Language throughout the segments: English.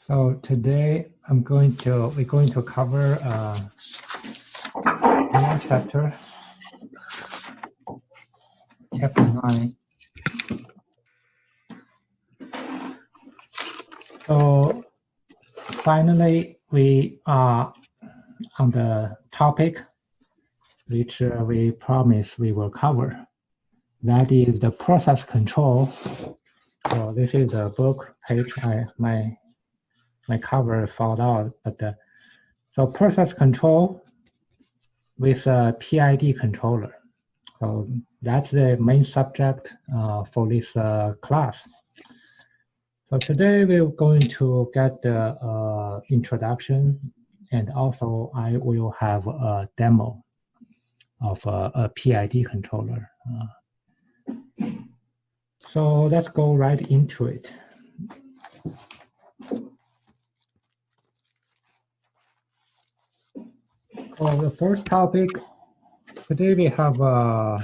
So today we're going to cover one chapter 9. So finally, we are on the topic which we promised we will cover. That is the process control. So this is a book page. My cover fell out, but so process control with a PID controller. So that's the main subject for this class. So today we're going to get the introduction, and also I will have a demo of a PID controller. So let's go right into it. For the first topic, today we have 4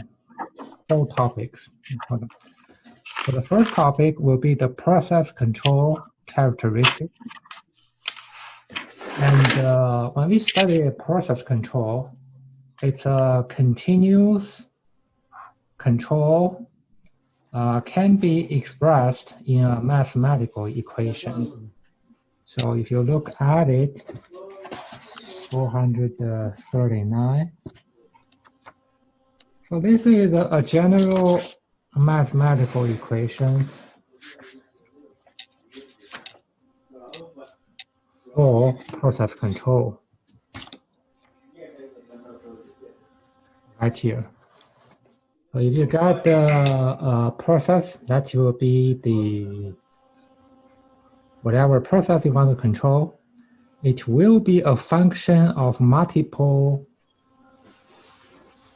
topics. So the first topic will be the process control characteristics. And when we study process control, it's a continuous control can be expressed in a mathematical equation. So if you look at it, 439. So this is a general mathematical equation for process control right here. So if you got the process, that will be the whatever process you want to control. It will be a function of multiple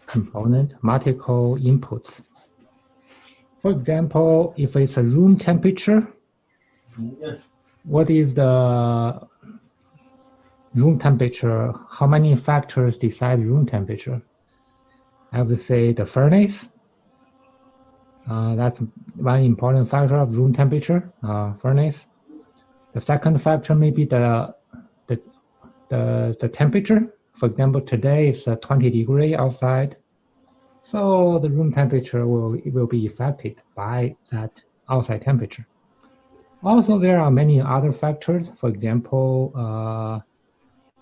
components, multiple inputs. For example, if it's a room temperature, what is the room temperature? How many factors decide room temperature? I would say the furnace. That's one important factor of room temperature, furnace. The second factor may be the temperature. For example, today it's 20 degrees outside, so the room temperature will be affected by that outside temperature. Also, there are many other factors. For example,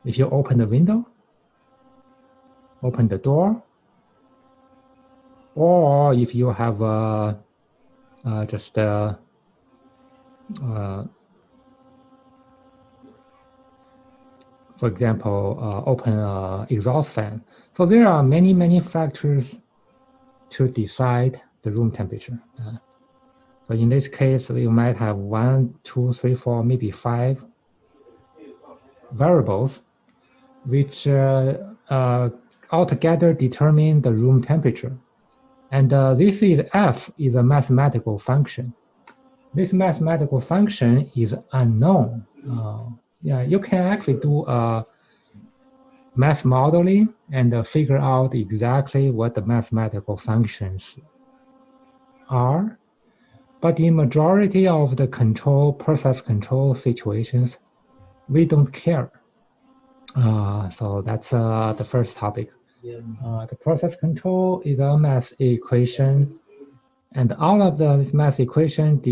if you open the window, open the door, or if you have for example, open exhaust fan. So there are many factors to decide the room temperature. So in this case, we might have 1, 2, 3, 4, maybe 5 variables, which altogether determine the room temperature. And this is F is a mathematical function. This mathematical function is unknown. Yeah, you can actually do math modeling and figure out exactly what the mathematical functions are. But in majority of the process control situations, we don't care. So that's the first topic. The process control is a math equation, and all of this math equation,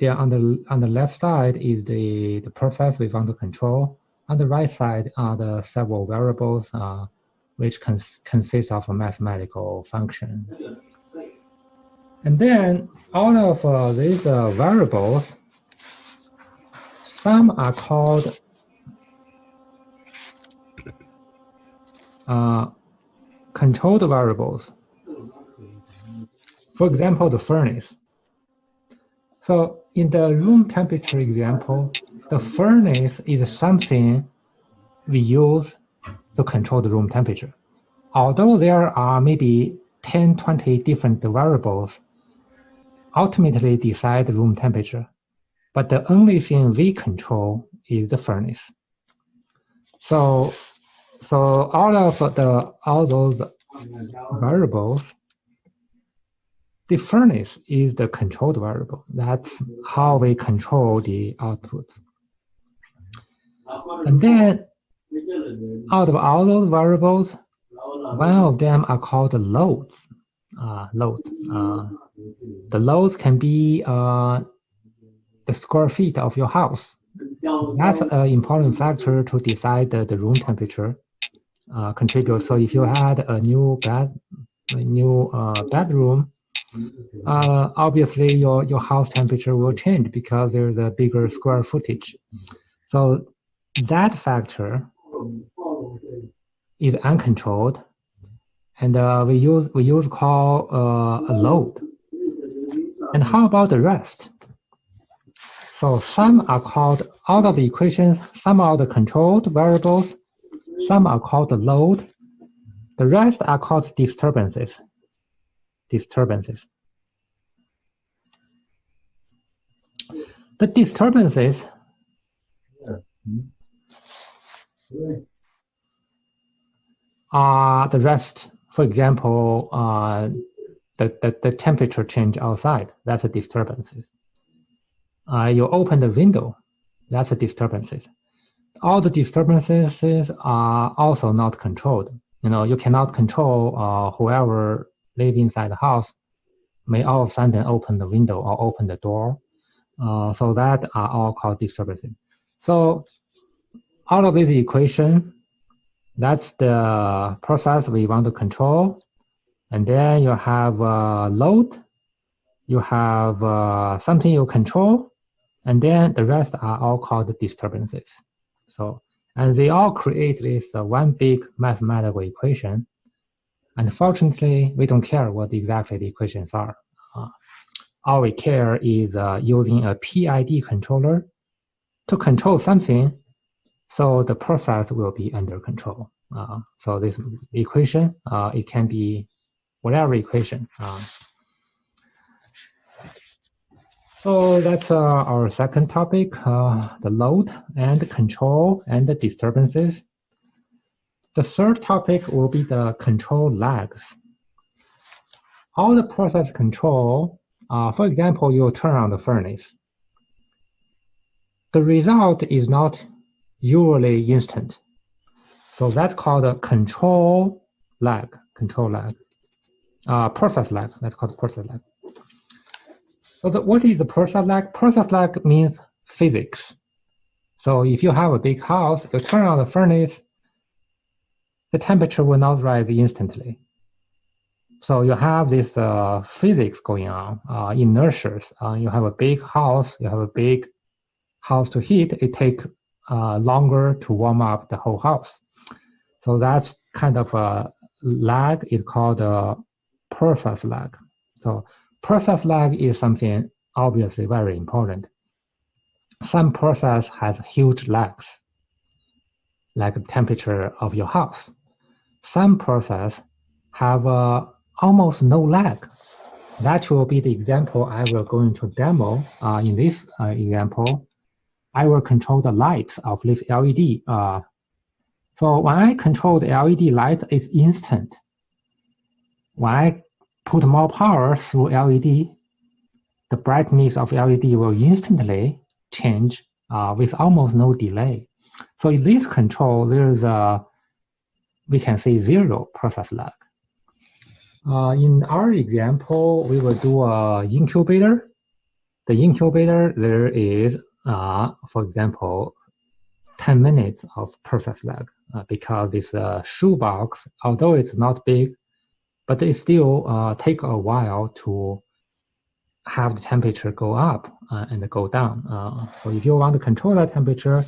on the left side is the process we want to control. On the right side are the several variables which consist of a mathematical function. And then all of these variables, some are called controlled variables. For example, the furnace. So in the room temperature example, the furnace is something we use to control the room temperature. Although there are maybe 10, 20 different variables ultimately decide the room temperature, but the only thing we control is the furnace. So all those variables, the furnace is the controlled variable. That's how we control the output. And then out of all those variables, one of them are called loads. The loads can be the square feet of your house. That's an important factor to decide the room temperature contribute. So if you had a new bedroom, obviously your house temperature will change because there's a bigger square footage. So that factor is uncontrolled, and we use call a load. And how about the rest? So some are called out of the equations. Some are the controlled variables. Some are called the load. The rest are called disturbances. The disturbances are the rest. For example, the temperature change outside, that's a disturbances. You open the window, that's a disturbances. All the disturbances are also not controlled. You cannot control whoever lives inside the house may all of a sudden open the window or open the door. So that are all called disturbances. So out of this equation, that's the process we want to control. And then you have load, you have something you control, and then the rest are all called disturbances. So, and they all create this one big mathematical equation. Unfortunately, we don't care what exactly the equations are. All we care is using a PID controller to control something, so the process will be under control. So this equation, it can be whatever equation. So that's our second topic, the load and the control and the disturbances. The third topic will be the control lags. All the process control, for example, you turn on the furnace. The result is not usually instant. So that's called a control lag, process lag, that's called process lag. So what is the process lag? Process lag means physics. So if you have a big house, you turn on the furnace, the temperature will not rise instantly. So you have this physics going on, inertias. You have a big house, to heat, it takes longer to warm up the whole house. So that's kind of a lag, is called a process lag. So process lag is something obviously very important. Some process has huge lags, like the temperature of your house. Some process have almost no lag. That will be the example I will go into demo. In this example, I will control the lights of this LED. So when I control the LED light, it's instant. When I put more power through LED, the brightness of LED will instantly change with almost no delay. So in this control, there's we can say zero process lag. In our example, we will do a incubator. The incubator, there is, for example, 10 minutes of process lag because this shoebox, although it's not big, but it still take a while to have the temperature go up and go down. So if you want to control that temperature,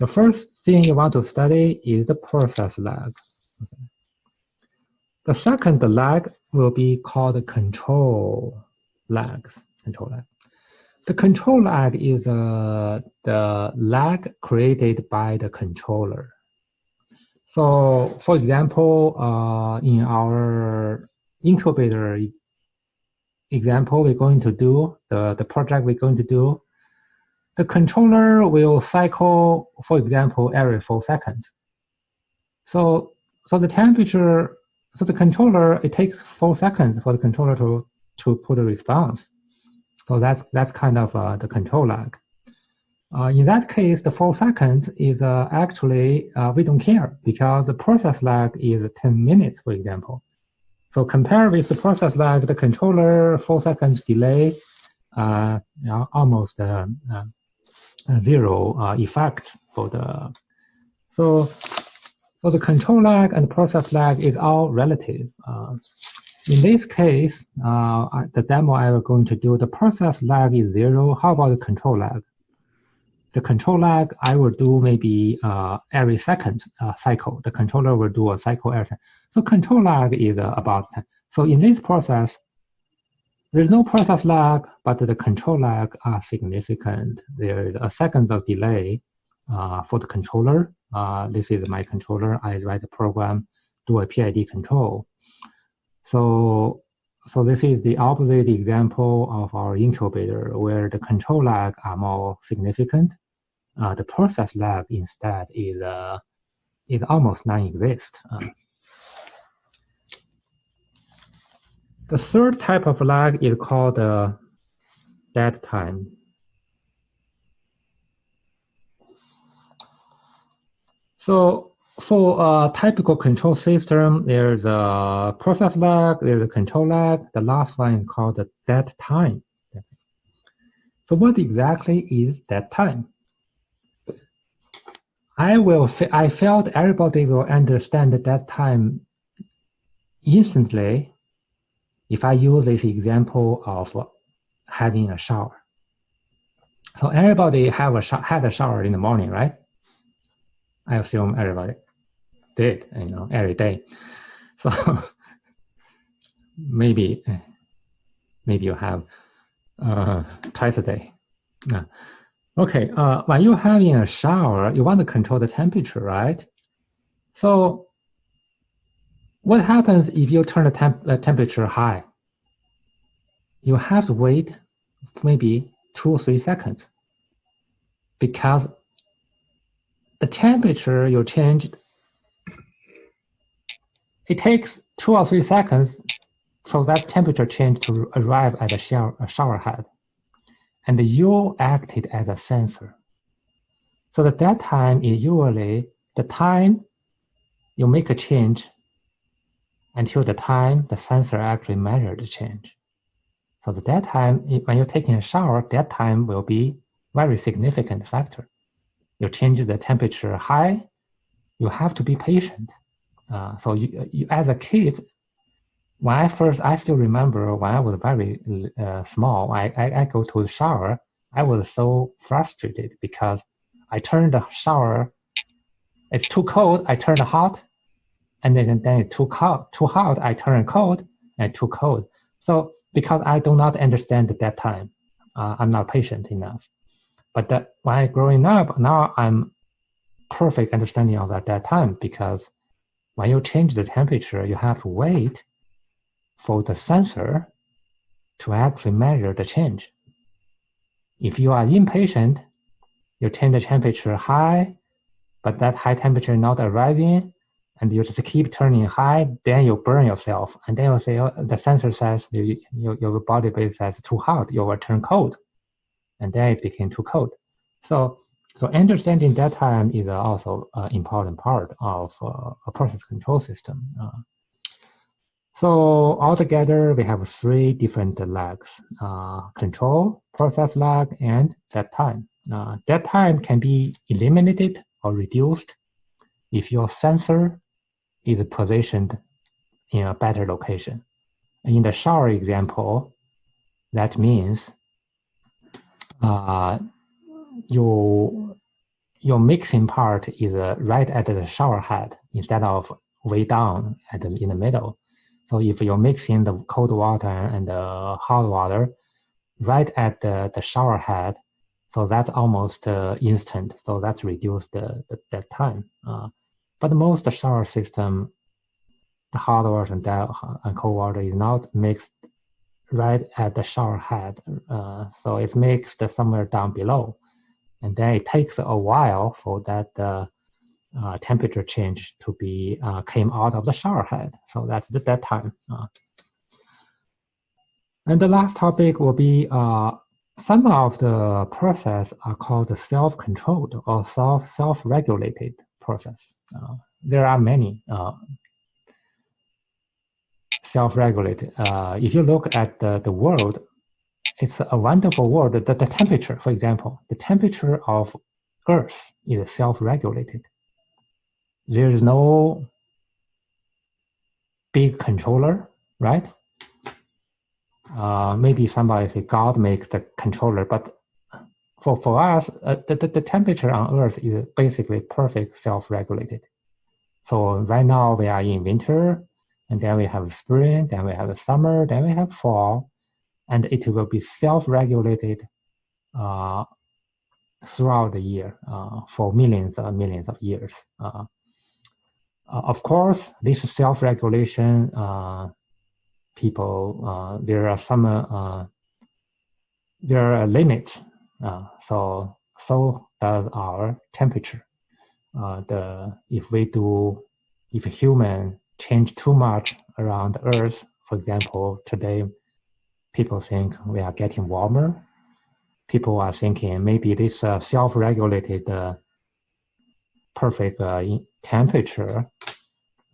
the first thing you want to study is the process lag. The second lag will be called control lag. The control lag is the lag created by the controller. So, for example, in our incubator example, we're going to do, the project we're going to do, the controller will cycle, for example, every 4 seconds. So the temperature, so the controller, it takes 4 seconds for the controller to put a response. So that's kind of the control lag. In that case, the 4 seconds is actually, we don't care because the process lag is 10 minutes, for example. So compare with the process lag, the controller 4 seconds delay, almost zero effect for the. So the control lag and process lag is all relative. In this case, the demo I was going to do, the process lag is 0. How about the control lag? The control lag, I will do maybe every second cycle. The controller will do a cycle every second. So control lag is about 10. So in this process, there's no process lag, but the control lag are significant. There is a second of delay for the controller. This is my controller. I write a program, do a PID control. So this is the opposite example of our incubator where the control lag are more significant. The process lag instead is almost non-exist. The third type of lag is called dead time. So for a typical control system, there's a process lag, there's a control lag. The last one is called the dead time. So what exactly is dead time? I felt everybody will understand that time instantly if I use this example of having a shower. So everybody had a shower in the morning, right? I assume everybody did, every day. So maybe you have twice a day. Okay, when you're having a shower, you want to control the temperature, right? So what happens if you turn the temperature high? You have to wait maybe 2 or 3 seconds because the temperature you changed, it takes 2 or 3 seconds for that temperature change to arrive at a shower head. And you acted as a sensor. So the dead time is usually the time you make a change until the time the sensor actually measured the change. So the dead time, when you're taking a shower, dead time will be very significant factor. You change the temperature high, you have to be patient. So you as a kid, I still remember when I was very small, I go to the shower, I was so frustrated because I turned the shower, it's too cold, I turned hot, and then it's too hot, I turn cold, and too cold. So because I do not understand that time, I'm not patient enough. But when I growing up, now I'm perfect understanding of that time because when you change the temperature, you have to wait for the sensor to actually measure the change. If you are impatient, you change the temperature high, but that high temperature not arriving, and you just keep turning high, then you burn yourself. And then you say, the sensor says, your body base says too hot, you will turn cold. And then it became too cold. So understanding that time is also an important part of a process control system. So altogether, we have 3 different lags: control, process lag, and dead time. Dead time can be eliminated or reduced if your sensor is positioned in a better location. In the shower example, that means your mixing part is right at the shower head instead of way down in the middle. So if you're mixing the cold water and the hot water right at the shower head, so that's almost instant. So that's reduced the time. But most shower system, the hot water and cold water is not mixed right at the shower head. So it's mixed somewhere down below. And then it takes a while for that temperature change to be came out of the shower head. So that's the dead time. And the last topic will be some of the process are called self-controlled or self-regulated process. There are many self-regulated. If you look at the world, it's a wonderful world. The temperature, for example, the temperature of Earth is self-regulated. There is no big controller, right? Maybe somebody say God makes the controller, but for us, the temperature on Earth is basically perfect self-regulated. So right now we are in winter, and then we have spring, then we have summer, then we have fall, and it will be self-regulated throughout the year for millions and millions of years. Of course, this self-regulation, people, there are some, there are limits. So does our temperature. If a human change too much around Earth, for example, today people think we are getting warmer. People are thinking maybe this self-regulated perfect temperature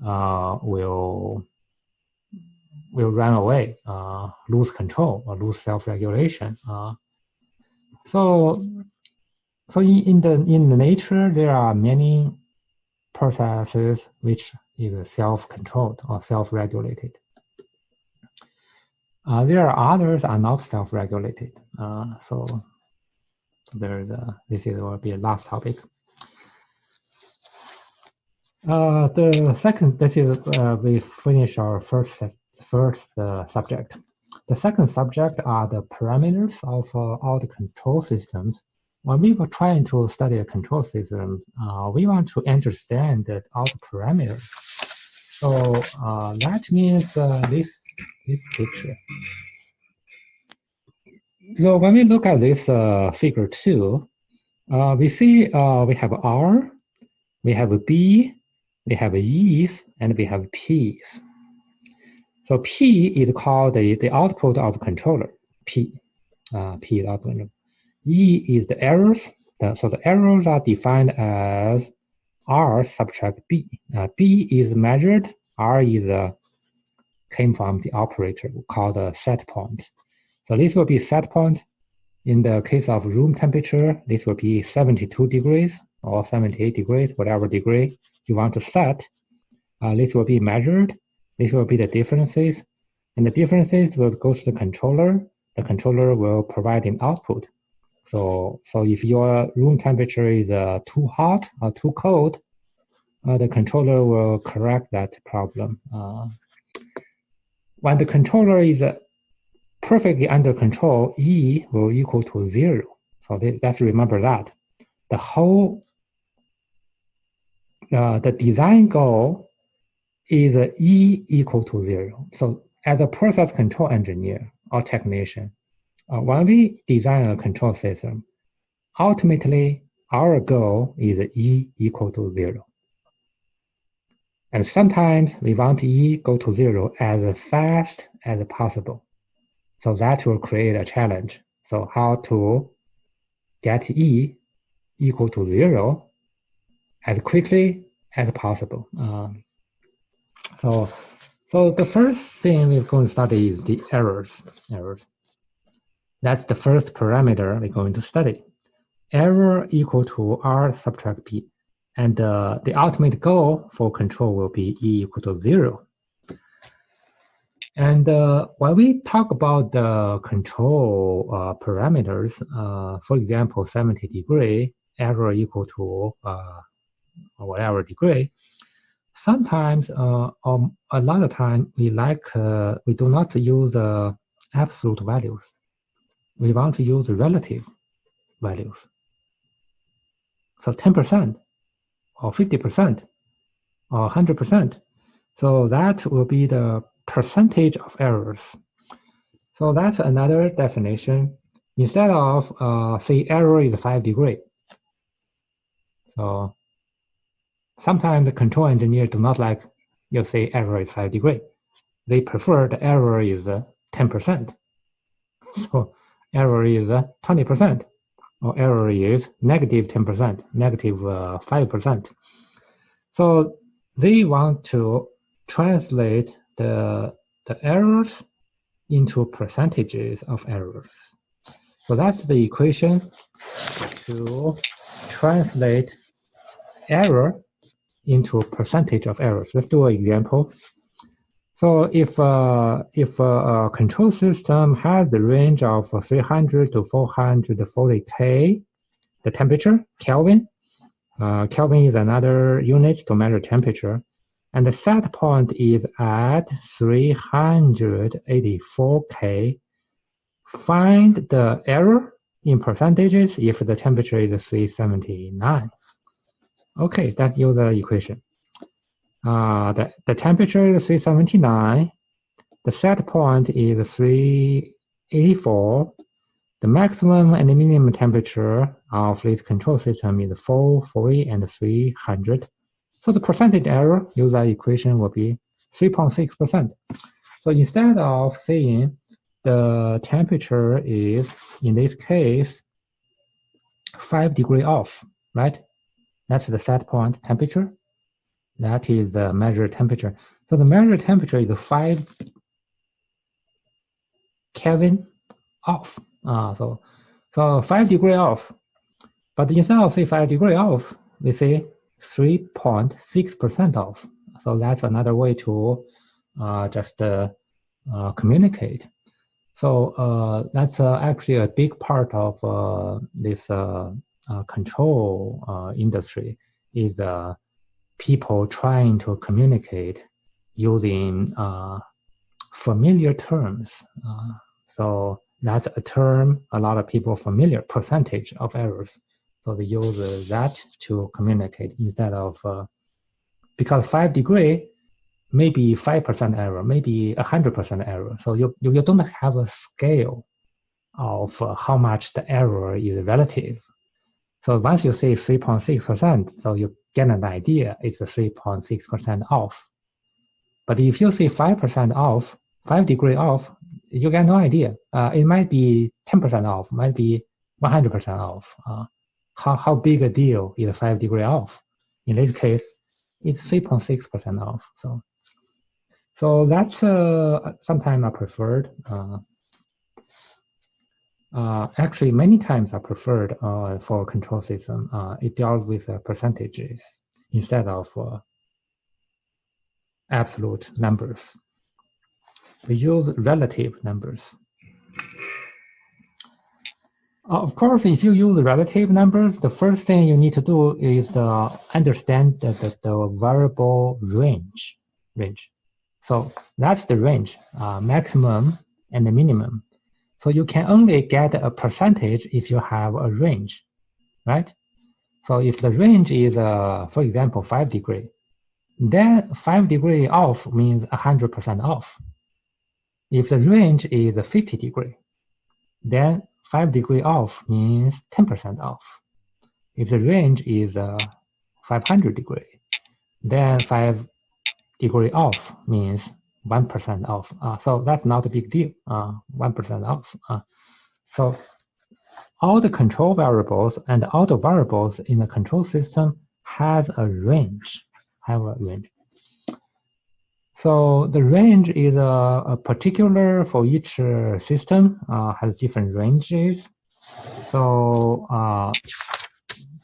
will run away, lose control, or lose self-regulation. So in the nature, there are many processes which is self-controlled or self-regulated. There are others are not self-regulated. So this will be the last topic. The second, this is we finish our first subject. The second subject are the parameters of all the control systems. When we were trying to study a control system, we want to understand that all the parameters. So that means this picture. So when we look at this figure 2, we see we have R, we have B, we have E's, and we have P's. So P is called the output of controller. P is output. E is the errors. So the errors are defined as R subtract B. B is measured. R is came from the operator called a set point. So this will be set point. In the case of room temperature, this will be 72 degrees or 78 degrees, whatever degree you want to set. This will be measured. This will be the differences. And the differences will go to the controller. The controller will provide an output. So if your room temperature is too hot or too cold, the controller will correct that problem. When the controller is perfectly under control, E will equal to 0. So let's remember that. The whole, the design goal is E equal to 0. So as a process control engineer or technician, when we design a control system, ultimately our goal is E equal to 0. And sometimes we want E go to 0 as fast as possible. So that will create a challenge. So how to get E equal to 0 as quickly as possible. So the first thing we're going to study is the errors. That's the first parameter we're going to study. Error equal to R subtract P. And the ultimate goal for control will be E equal to 0. And when we talk about the control parameters, for example, 70 degree, error equal to whatever degree, sometimes a lot of time we do not use absolute values. We want to use relative values. So 10% or 50% or 100%. So that will be the percentage of errors. So that's another definition. Instead of say error is 5 degree. So sometimes the control engineer do not like you say error is 5 degree. They prefer the error is 10%. So error is 20%, or error is negative 10%, negative 5%. So they want to translate the errors into percentages of errors. So that's the equation to translate error into percentage of errors. Let's do an example. So if a control system has the range of 300 to 440 K, the temperature, Kelvin, Kelvin is another unit to measure temperature, and the set point is at 384 K. Find the error in percentages if the temperature is 379. Okay, that's the equation. The temperature is 379. The set point is 384. The maximum and the minimum temperature of this control system is 440 and 300. So the percentage error, use that equation, will be 3.6%. So instead of saying the temperature is, in this case, 5 degrees off, right? That's the set point temperature. That is the measured temperature. So the measured temperature is 5 Kelvin off. So 5 degrees off. But instead of say 5 degrees off, we say 3.6% off. So that's another way to just communicate. So that's actually a big part of this control industry is people trying to communicate using familiar terms. So that's a term a lot of people familiar, percentage of errors. So they use that to communicate instead of, because 5 degree, maybe 5% error, maybe 100% error. So you don't have a scale of how much the error is relative. So once you say 3.6%, so you get an idea it's a 3.6% off. But if you say 5% off, 5 degree off, you get no idea. It might be 10% off, might be 100% off. How big a deal is 5 degree off? In this case, it's 3.6% off. So that's sometimes are preferred. Actually, many times are preferred for a control system. It deals with percentages instead of absolute numbers. We use relative numbers. Of course, if you use relative numbers, the first thing you need to do is to understand the variable range. So that's the range, maximum and the minimum. So you can only get a percentage if you have a range, right? So if the range is, for example, 5 degree, then 5 degree off means 100% off. If the range is 50 degree, then 5 degree off means 10% off. If the range is 500 degree, then 5 degree off means 1% off. So that's not a big deal, 1% off. So all the control variables and all the variables in the control system have a range. So the range is a particular for each system, has different ranges. So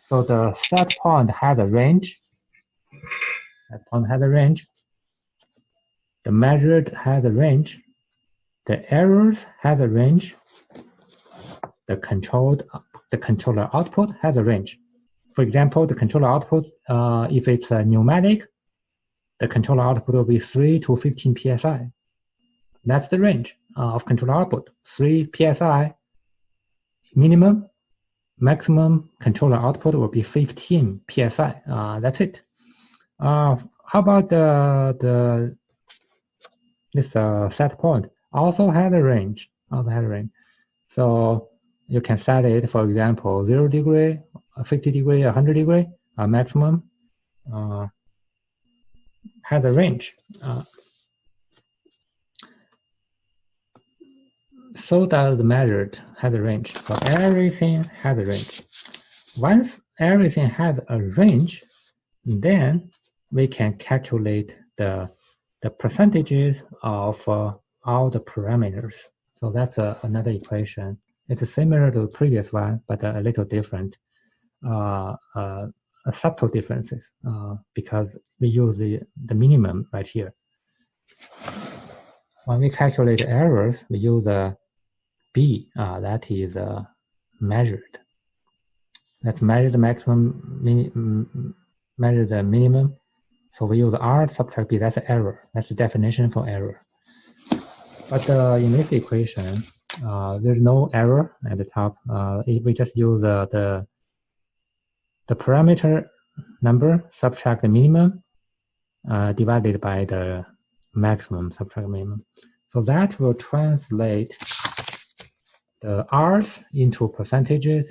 so the set point has a range. The measured has a range. The errors has a range. The controller output has a range. For example, the controller output, if it's a pneumatic, the controller output will be 3 to 15 psi. That's the range of controller output. 3 psi minimum, maximum controller output will be 15 psi. That's it. How about this set point? Also has a range. So you can set it, for example, 0 degree, 50 degree, 100 degree, maximum. Has a range. so does the measured has a range. So everything has a range. Once everything has a range, then we can calculate the percentages of all the parameters. So that's another equation. It's similar to the previous one, but a little different. Subtle differences because we use the minimum right here. When we calculate errors, we use a B, that is measured. Let's measure the maximum, measure the minimum. So we use R subtract B, that's error. That's the definition for error. But in this equation, there's no error at the top. We just use the parameter number, subtract the minimum, divided by the maximum, subtract minimum. So that will translate the R's into percentages,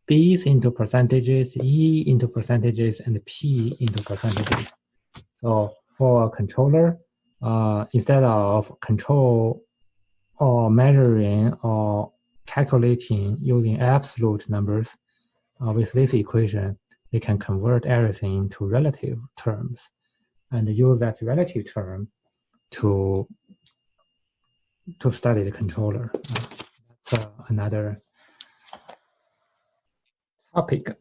B's into percentages, E into percentages, and P into percentages. So for a controller, instead of control or measuring or calculating using absolute numbers, with this equation, we can convert everything to relative terms and use that relative term to study the controller. That's another topic.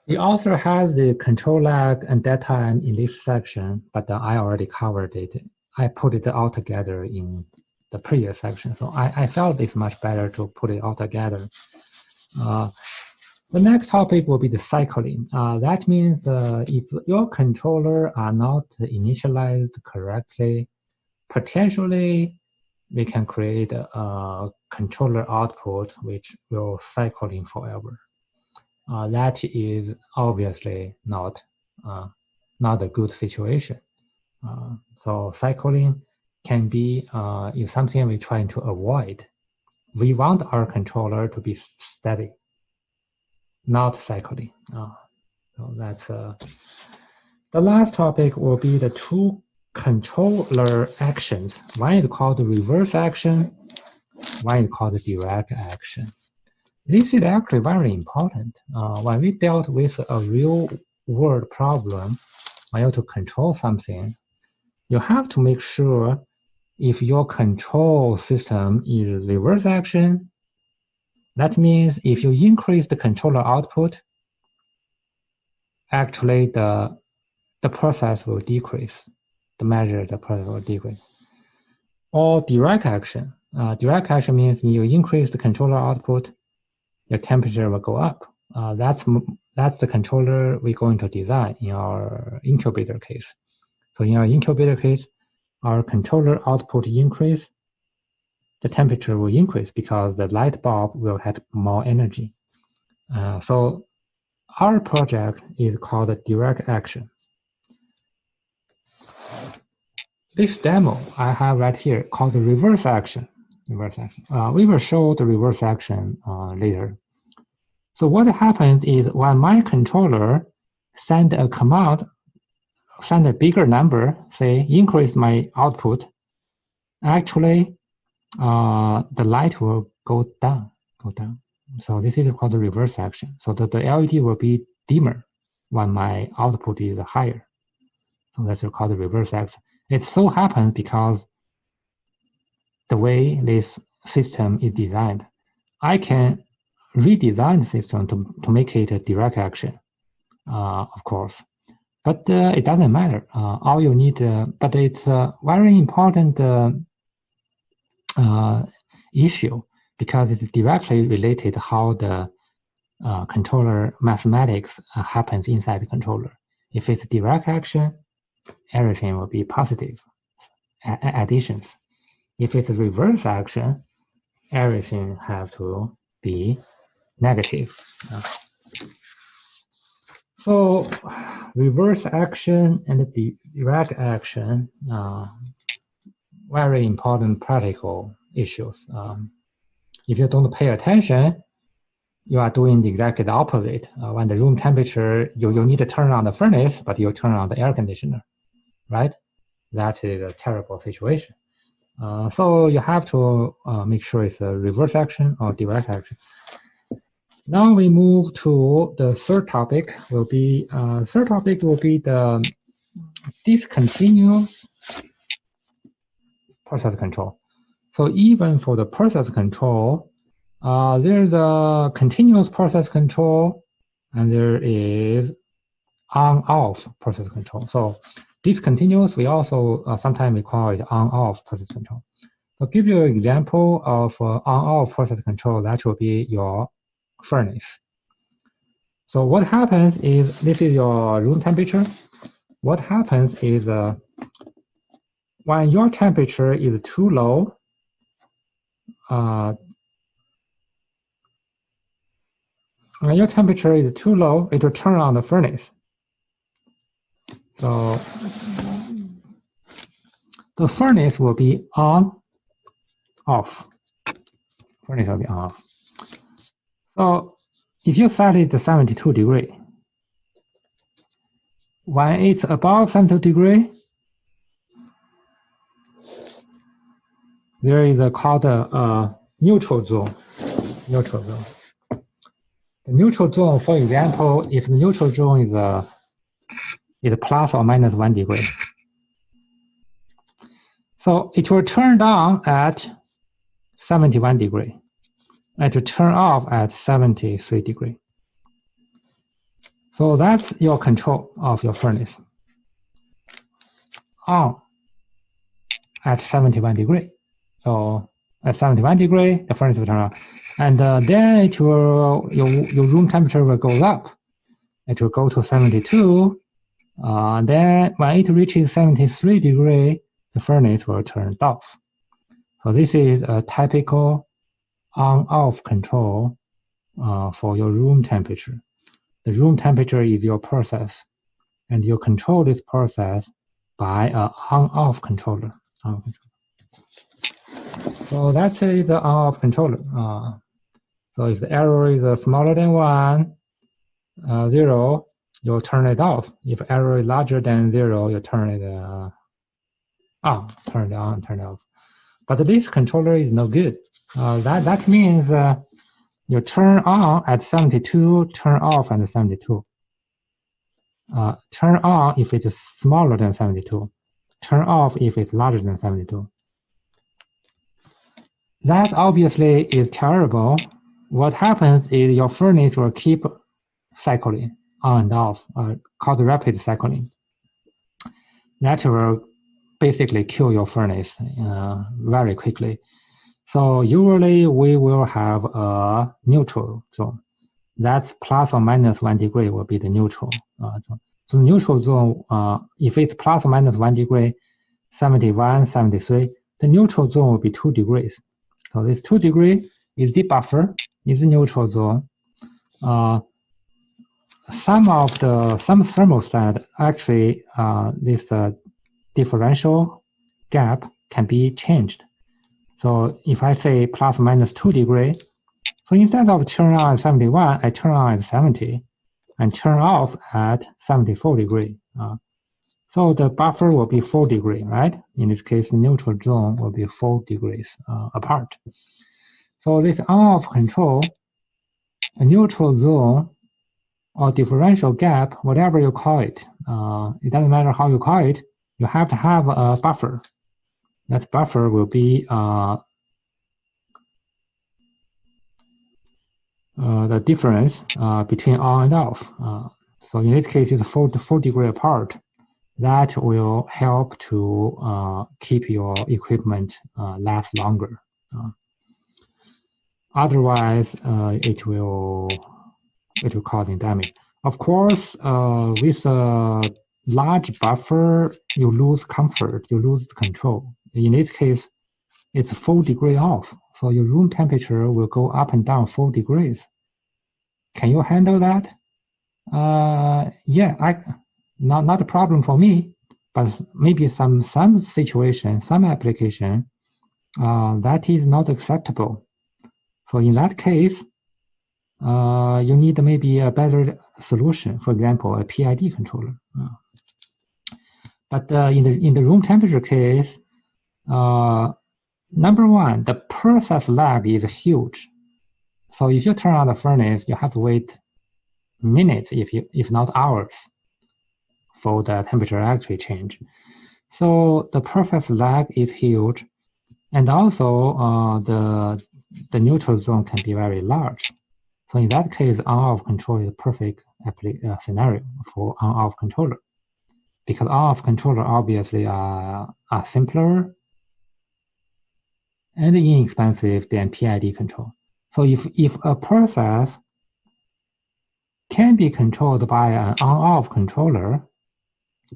The author has the control lag and dead time in this section, but I already covered it. I put it all together in the previous section, so I felt it's much better to put it all together. The next topic will be the cycling. That means if your controller are not initialized correctly, potentially we can create a controller output which will cycling forever. That is obviously not a good situation. So cycling can be is something we're trying to avoid. We want our controller to be steady, not cycling. So that's the last topic will be the two controller actions. One is called the reverse action, one is called the direct action. This is actually very important. When we dealt with a real world problem, when you have to control something, you have to make sure if your control system is reverse action, that means if you increase the controller output, actually the process will decrease. The process will decrease. Or direct action. Direct action means you increase the controller output, your temperature will go up. That's the controller we're going to design in our incubator case. So in our incubator case, our controller output increase, the temperature will increase because the light bulb will have more energy. So our project is called direct action. This demo I have right here called the reverse action. We will show the reverse action later. So what happens is when my controller send a command, send a bigger number, say increase my output, actually the light will go down. So this is called the reverse action. So that the LED will be dimmer when my output is higher. So that's called the reverse action. It so happens because the way this system is designed, I can redesign the system to make it a direct action, of course. But it doesn't matter. All you need, but it's a very important issue because it's directly related how the controller mathematics happens inside the controller. If it's direct action, everything will be positive additions. If it's a reverse action, everything have to be negative. So reverse action and direct action, very important practical issues. If you don't pay attention, you are doing exactly the opposite. When the room temperature, you need to turn on the furnace, but you turn on the air conditioner, right? That is a terrible situation. So you have to make sure it's a reverse action or direct action. Now we move to the third topic. Third topic will be the discontinuous process control. So even for the process control, there's a continuous process control, and there is on-off process control. So discontinuous, we also sometimes we call it on-off process control. I'll give you an example of on-off process control. That will be your furnace. So what happens is, this is your room temperature. What happens is when your temperature is too low, when your temperature is too low, it will turn on the furnace. So the furnace will be on, off. Furnace will be on, off. So if you set it to 72 degrees, when it's above 72 degrees, there is a called a neutral zone. Neutral zone. The neutral zone, for example, if the neutral zone is plus or minus 1 degree, so it will turn on at 71 degree. It will turn off at 73 degree. So that's your control of your furnace. On at 71 degree. So at 71 degree, the furnace will turn on. And then it will, your room temperature will go up. It will go to 72. Then when it reaches 73 degree, the furnace will turn off. So this is a typical on-off control for your room temperature. The room temperature is your process, and you control this process by an on-off controller. So that's the on-off controller. So if the error is smaller than 1, 0, you'll turn it off. If error is larger than 0, you turn it on, turn it on, turn it off. But this controller is no good. That means you turn on at 72, turn off at 72. Turn on if it's smaller than 72. Turn off if it's larger than 72. That obviously is terrible. What happens is your furnace will keep cycling on and off, called rapid cycling. That will basically kill your furnace very quickly. So usually we will have a neutral zone. That's plus or minus 1 degree will be the neutral zone. So the neutral zone, if it's plus or minus 1 degree, 71, 73, the neutral zone will be 2 degrees. So this 2 degree is the buffer, is the neutral zone. Some thermostat actually this differential gap can be changed. So if I say plus minus 2 degree, so instead of turn on at 71, I turn on at 70 and turn off at 74 degree. So the buffer will be 4 degree, right? In this case, the neutral zone will be 4 degrees apart. So this on-off control, a neutral zone or differential gap, whatever you call it, it doesn't matter how you call it, you have to have a buffer. That buffer will be the difference between on and off. So in this case, it's 4 degree apart. That will help to keep your equipment last longer. Otherwise, it will cause damage. Of course, with a large buffer, you lose comfort, you lose control. In this case, it's 4 degree off, so your room temperature will go up and down 4 degrees. Can you handle that? Yeah, not a problem for me, but maybe some situation, some application, that is not acceptable. So in that case, you need maybe a better solution. For example, a PID controller. But in the room temperature case, Number one, the process lag is huge. So if you turn on the furnace, you have to wait minutes, if not hours, for the temperature actually change. So the process lag is huge, and also the neutral zone can be very large. So in that case, on-off control is a perfect scenario for on-off controller, because on-off controller obviously are simpler and inexpensive than PID control. So if a process can be controlled by an on-off controller,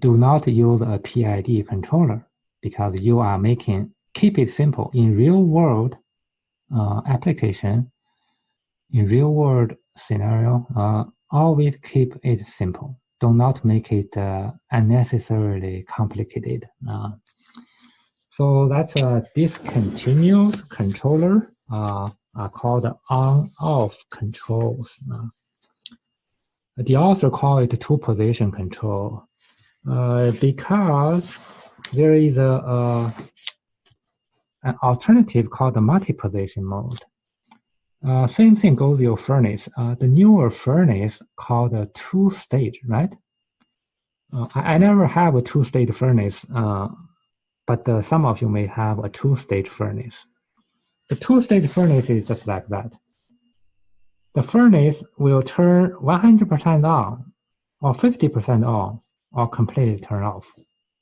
do not use a PID controller, because you are keep it simple. In real world application, in real world scenario, always keep it simple. Do not make it unnecessarily complicated. So that's a discontinuous controller called on-off controls. They also call it two-position control because there is an alternative called the multi-position mode. Same thing goes with your furnace. The newer furnace called a two-stage, right? I never have a two-stage furnace, but some of you may have a two-stage furnace. The two-stage furnace is just like that. The furnace will turn 100% on, or 50% on, or completely turn off.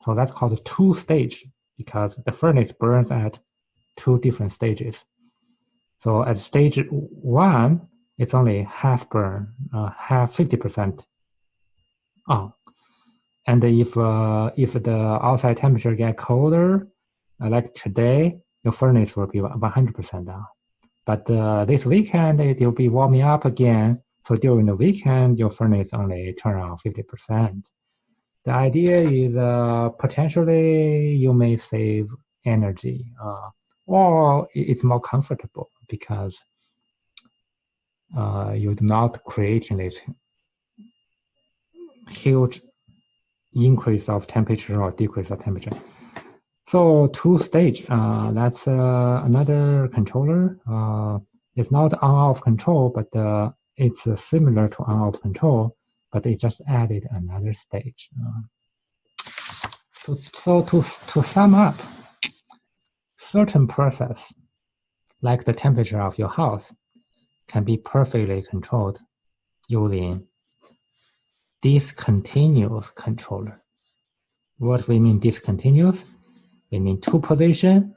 So that's called a two-stage, because the furnace burns at two different stages. So at stage 1, it's only half burn, half 50% on. And if the outside temperature get colder, like today, your furnace will be 100% on. But this weekend, it will be warming up again. So during the weekend, your furnace only turn on 50%. The idea is potentially you may save energy, or it's more comfortable because you're not creating this huge increase of temperature or decrease of temperature. So two-stage, that's another controller. It's not on-off control, but it's similar to on-off control, but it just added another stage. So to sum up, certain process, like the temperature of your house, can be perfectly controlled using discontinuous controller. What we mean discontinuous? We mean two position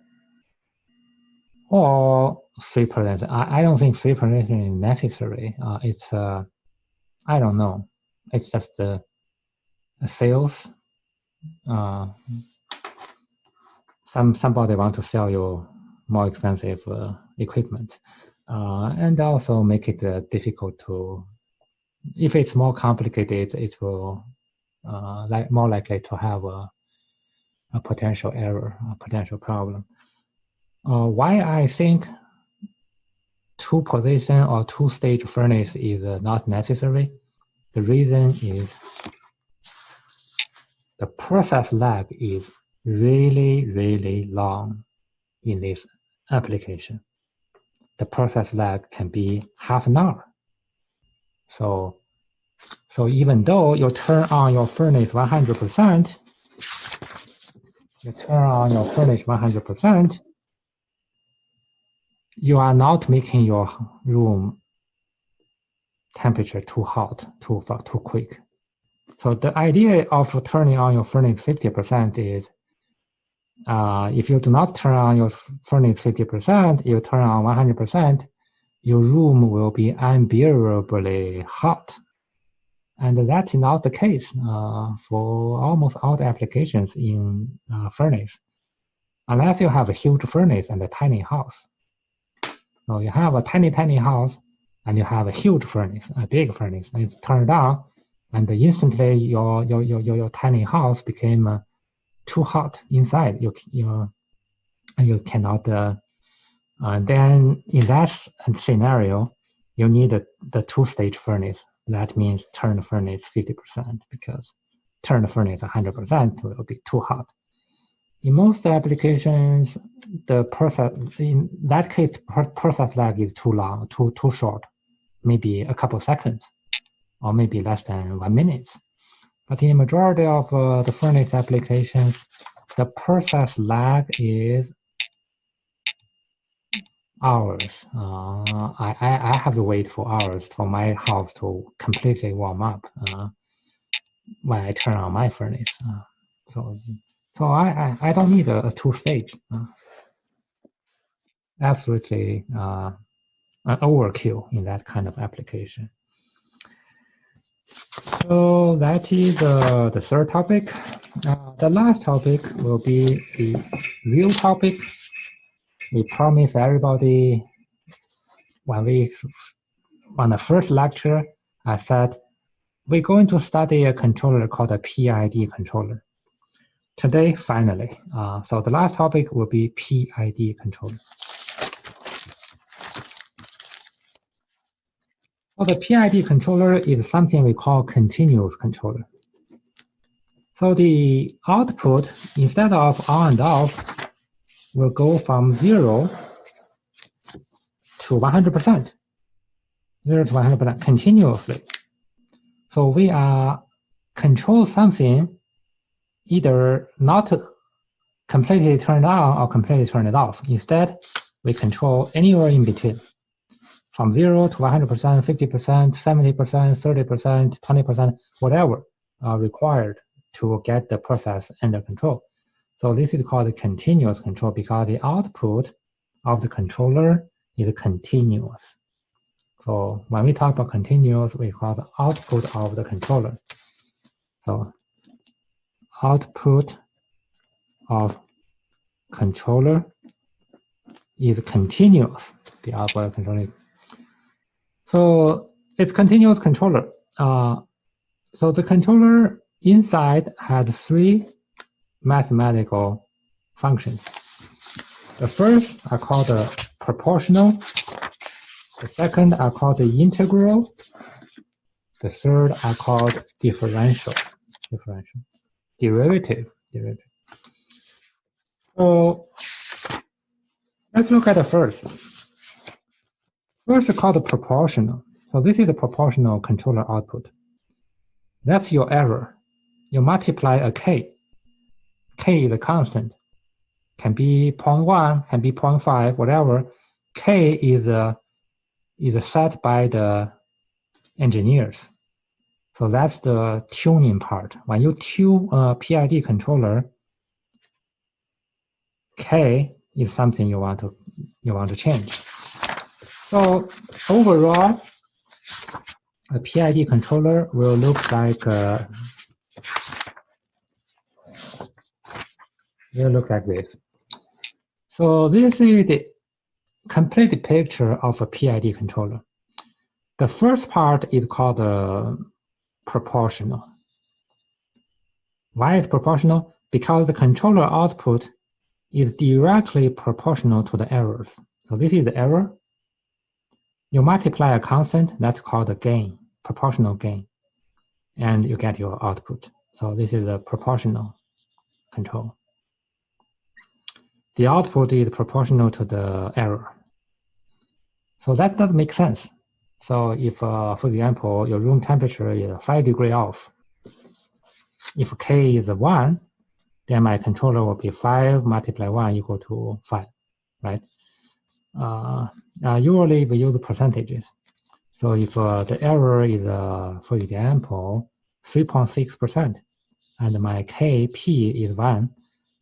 or three position. I don't think three position is necessary. It's I don't know. It's just a sales. Somebody want to sell you more expensive equipment, and also make it difficult to. If it's more complicated, it will more likely to have a potential error, a potential problem. Why I think two-position or two-stage furnace is not necessary? The reason is the process lag is really, really long in this application. The process lag can be half an hour. So even though you turn on your furnace 100%, you are not making your room temperature too hot, too quick. So the idea of turning on your furnace 50% is if you do not turn on your furnace 50%, you turn on 100%, your room will be unbearably hot. And that's not the case for almost all the applications in furnace, unless you have a huge furnace and a tiny house. So you have a tiny house and you have a huge furnace, a big furnace, and it's turned on, and instantly your tiny house became too hot inside. You cannot. Then in that scenario, you need the two-stage furnace. That means turn the furnace 50%, because turn the furnace 100% will be too hot. In most applications, the process, in that case, process lag is too long, too short, maybe a couple seconds, or maybe less than 1 minute. But in the majority of the furnace applications, the process lag is hours. I have to wait for hours for my house to completely warm up when I turn on my furnace. So I don't need a two-stage. Absolutely an overkill in that kind of application. So that is the third topic. The last topic will be the real topic. We promise everybody on the first lecture, I said we're going to study a controller called a PID controller. Today, finally, so the last topic will be PID controller. So the PID controller is something we call continuous controller. So the output, instead of on and off, will go from 0 to 100%, 0 to 100% continuously. So we are control something either not completely turned on or completely turned off. Instead, we control anywhere in between, from 0 to 100%, 50%, 70%, 30%, 20%, whatever required to get the process under control. So this is called continuous control because the output of the controller is continuous. So when we talk about continuous, we call the output of the controller. So output of controller is continuous. The output of controller. So it's continuous controller. So the controller inside has 3 mathematical functions. The first are called the proportional. The second are called the integral. The third are called derivative. So let's look at the first. First, called the proportional. So this is the proportional controller output. That's your error. You multiply a k. K is a constant. Can be 0.1, can be 0.5, whatever. K is set by the engineers. So that's the tuning part. When you tune a PID controller, K is something you want to change. So overall, a PID controller will look like this. So this is the complete picture of a PID controller. The first part is called proportional. Why is proportional? Because the controller output is directly proportional to the errors. So this is the error. You multiply a constant, that's called a gain, proportional gain, and you get your output. So this is a proportional control. The output is proportional to the error. So that does make sense. So if, for example, your room temperature is 5 degrees off, if K is 1, then my controller will be 5 multiplied 1 equal to 5, right? Usually we use percentages. So if the error is, for example, 3.6%, and my Kp is 1,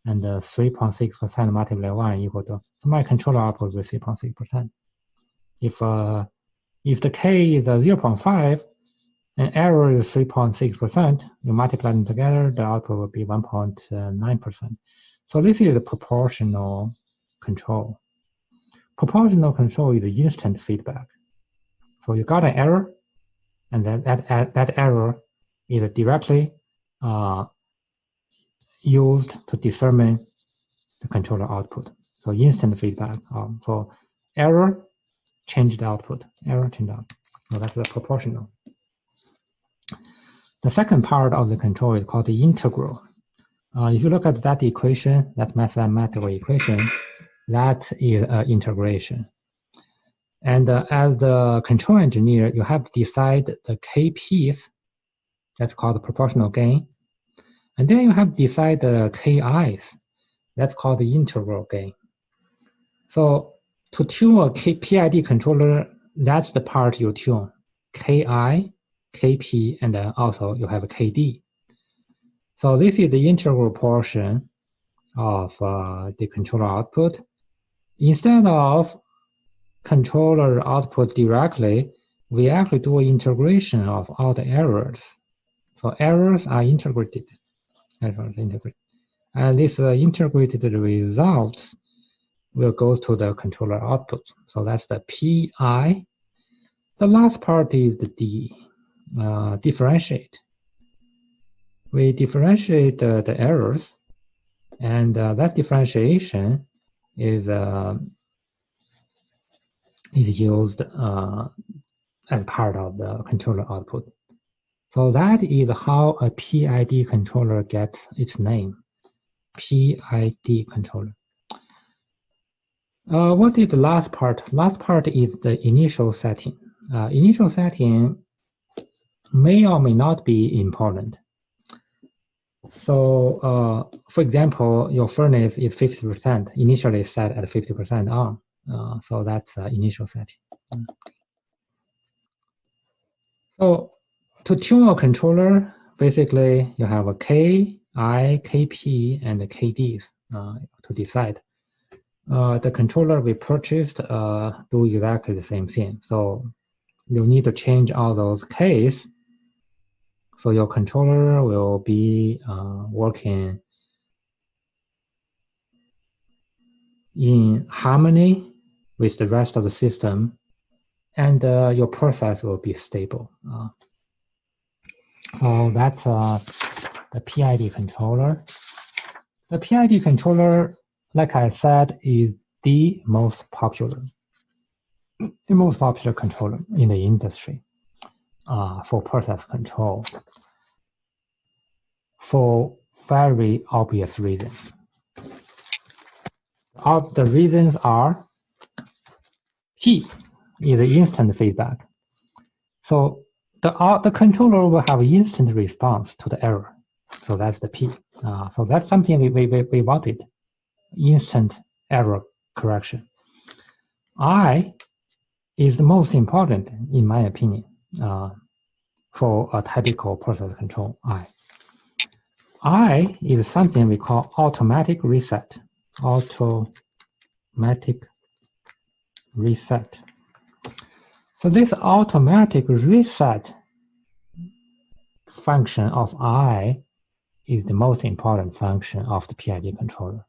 and 3.6% multiplied 1 equal to, so my controller output is 3.6%. If the K is 0.5 and error is 3.6%, you multiply them together, the output will be 1.9%. So this is the proportional control. Proportional control is instant feedback. So you got an error, and then that error is directly used to determine the controller output. So instant feedback. So error, change the output. Error, change the output. So that's the proportional. The second part of the control is called the integral. If you look at that equation, that mathematical equation, that is integration. And as the control engineer, you have to decide the KPs, that's called the proportional gain. And then you have to decide the KIs, that's called the integral gain. So to tune a PID controller, that's the part you tune. KI, KP, and then also you have a KD. So this is the integral portion of the controller output. Instead of controller output directly, we actually do integration of all the errors. So errors are integrated. And this integrated results will go to the controller output. So that's the PI. The last part is the D, differentiate. We differentiate the errors, and that differentiation is used as part of the controller output. So that is how a PID controller gets its name, PID controller. What is the last part? Last part is the initial setting. Initial setting may or may not be important. So, for example, your furnace is 50%, initially set at 50% on. So that's initial setting. So to tune a controller, basically you have a K, I, KP, and the KDs to decide. The controller we purchased do exactly the same thing. So you need to change all those Ks. So your controller will be working in harmony with the rest of the system, and your process will be stable. So that's the PID controller. The PID controller, like I said, is the most popular controller in the industry for process control for very obvious reasons. All the reasons are P is instant feedback. So the controller will have instant response to the error. So that's the P. So that's something we wanted, instant error correction. I is the most important, in my opinion, for a typical process control. I is something we call automatic reset. Automatic reset. So this automatic reset function of I is the most important function of the PID controller.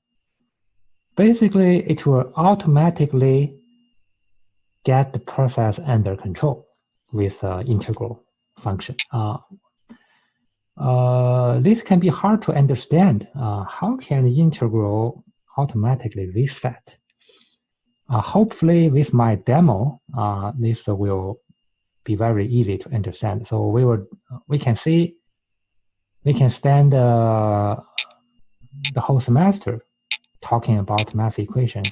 Basically, it will automatically get the process under control with integral function. This can be hard to understand. How can the integral automatically reset? Hopefully, with my demo, this will be very easy to understand. So we can spend the whole semester talking about math equations.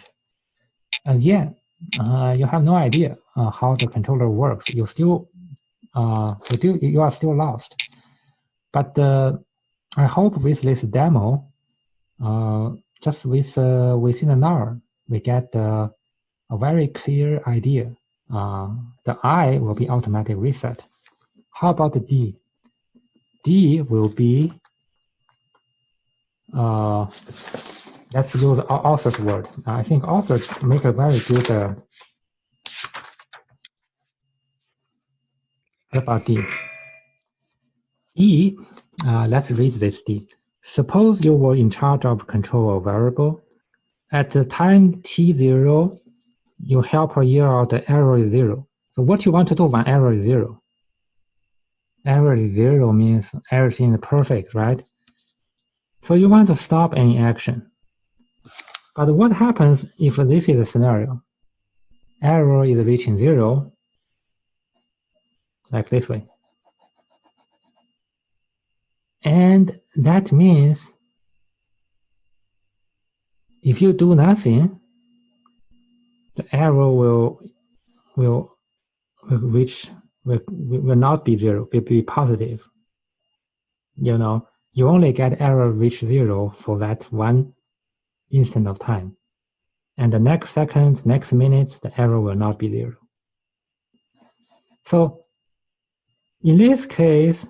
Again, you have no idea how the controller works. You are still lost. But I hope with this demo, just within an hour, we get a very clear idea. The I will be automatic reset. How about the D? D will be, let's use author's word. I think authors make a very good, what about D? E, let's read this D. Suppose you were in charge of control a variable. At the time t0, you help her year out the error is 0. So what you want to do when error is 0? Error is 0 means everything is perfect, right? So you want to stop any action. But what happens if this is a scenario? Error is reaching 0, like this way. And that means if you do nothing, the error will not be 0, will be positive. You know, you only get error reach 0 for that one instant of time. And the next second, next minute, the error will not be 0. So in this case,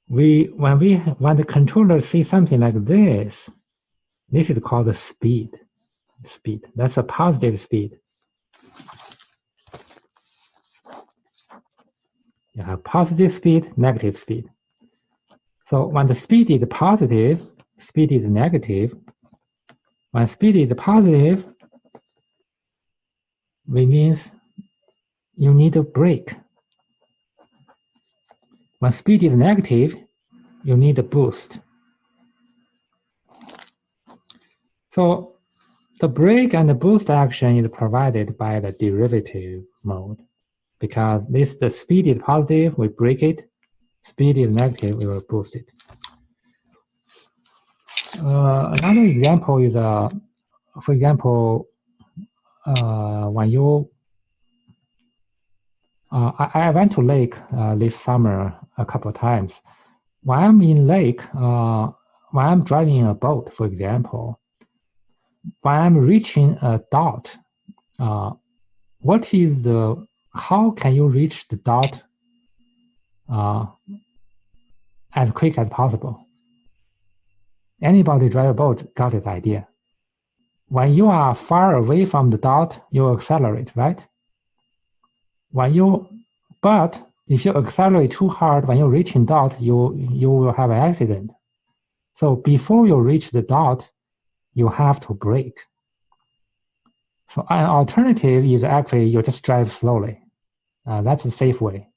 when the controller sees something like this is called the speed. That's a positive speed. You have positive speed, negative speed. So when the speed is positive, speed is negative. When speed is positive, it means you need a brake. When speed is negative, you need a boost. So the brake and the boost action is provided by the derivative mode. Because the speed is positive, we brake it. Speed is negative, we will boost it. Another example is, for example, when you I went to lake this summer a couple of times. When I'm in lake, when I'm driving a boat, for example, when I'm reaching a dot, how can you reach the dot as quick as possible? Anybody drive a boat got this idea. When you are far away from the dot, you accelerate, right? But if you accelerate too hard when you're reaching dot, you will have an accident. So before you reach the dot, you have to brake. So an alternative is actually you just drive slowly. That's a safe way.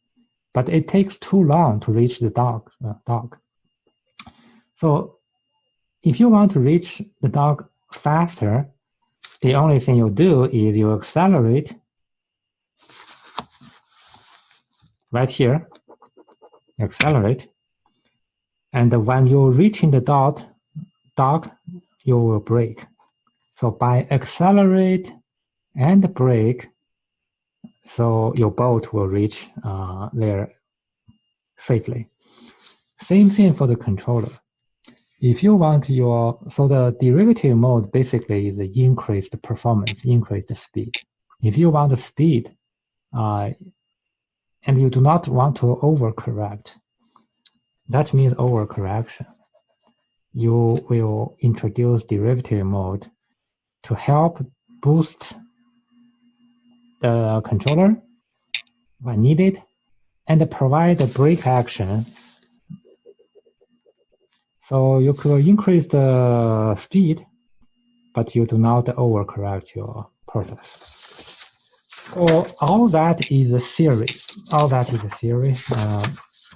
But it takes too long to reach the dock. So if you want to reach the dock faster, the only thing you do is you accelerate right here. Accelerate. And when you're reaching the dock, you will brake. So by accelerate and brake, so your boat will reach there safely. Same thing for the controller. If you want so the derivative mode basically is the increased performance, increased speed. If you want the speed, and you do not want to overcorrect, that means overcorrection. You will introduce derivative mode to help boost the controller when needed and provide a brake action. So you could increase the speed, but you do not overcorrect your process. So all that is a theory.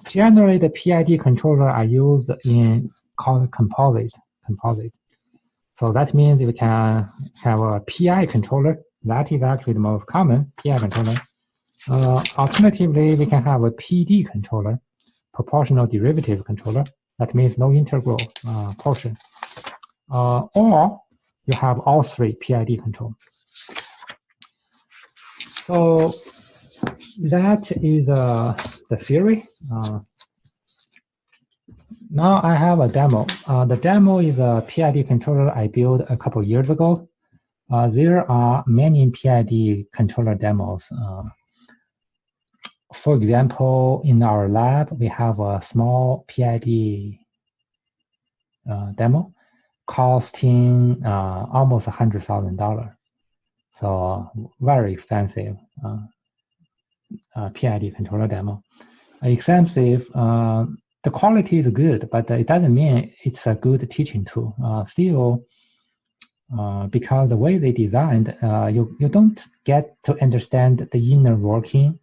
Generally, the PID controller are used in called composite. So that means we can have a PI controller. That is actually the most common PI controller. Alternatively, we can have a PD controller, proportional derivative controller. That means no integral portion. Or you have all three PID control. So that is the theory. Now I have a demo. The demo is a PID controller I built a couple years ago. There are many PID controller demos. For example, in our lab, we have a small PID demo costing almost $100,000. So very expensive PID controller demo. Expensive. The quality is good, but it doesn't mean it's a good teaching tool. Still, because the way they designed, you don't get to understand the inner working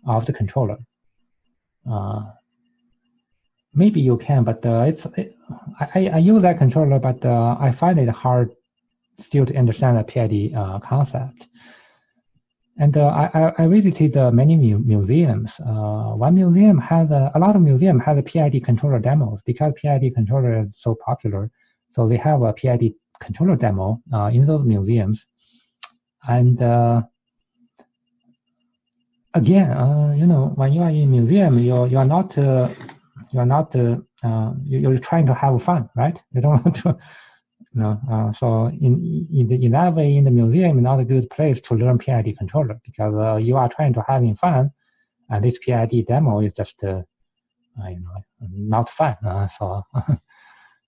of the controller. Maybe you can, but I use that controller, but I find it hard still to understand the PID concept. And I visited many museums. One museum has a lot of museums have a PID controller demos because PID controller is so popular. So they have a PID controller demo in those museums. And again, when you are in museum, you're trying to have fun, right? You don't want to, so in that way, in the museum, not a good place to learn PID controller, because you are trying to having fun, and this PID demo is just not fun.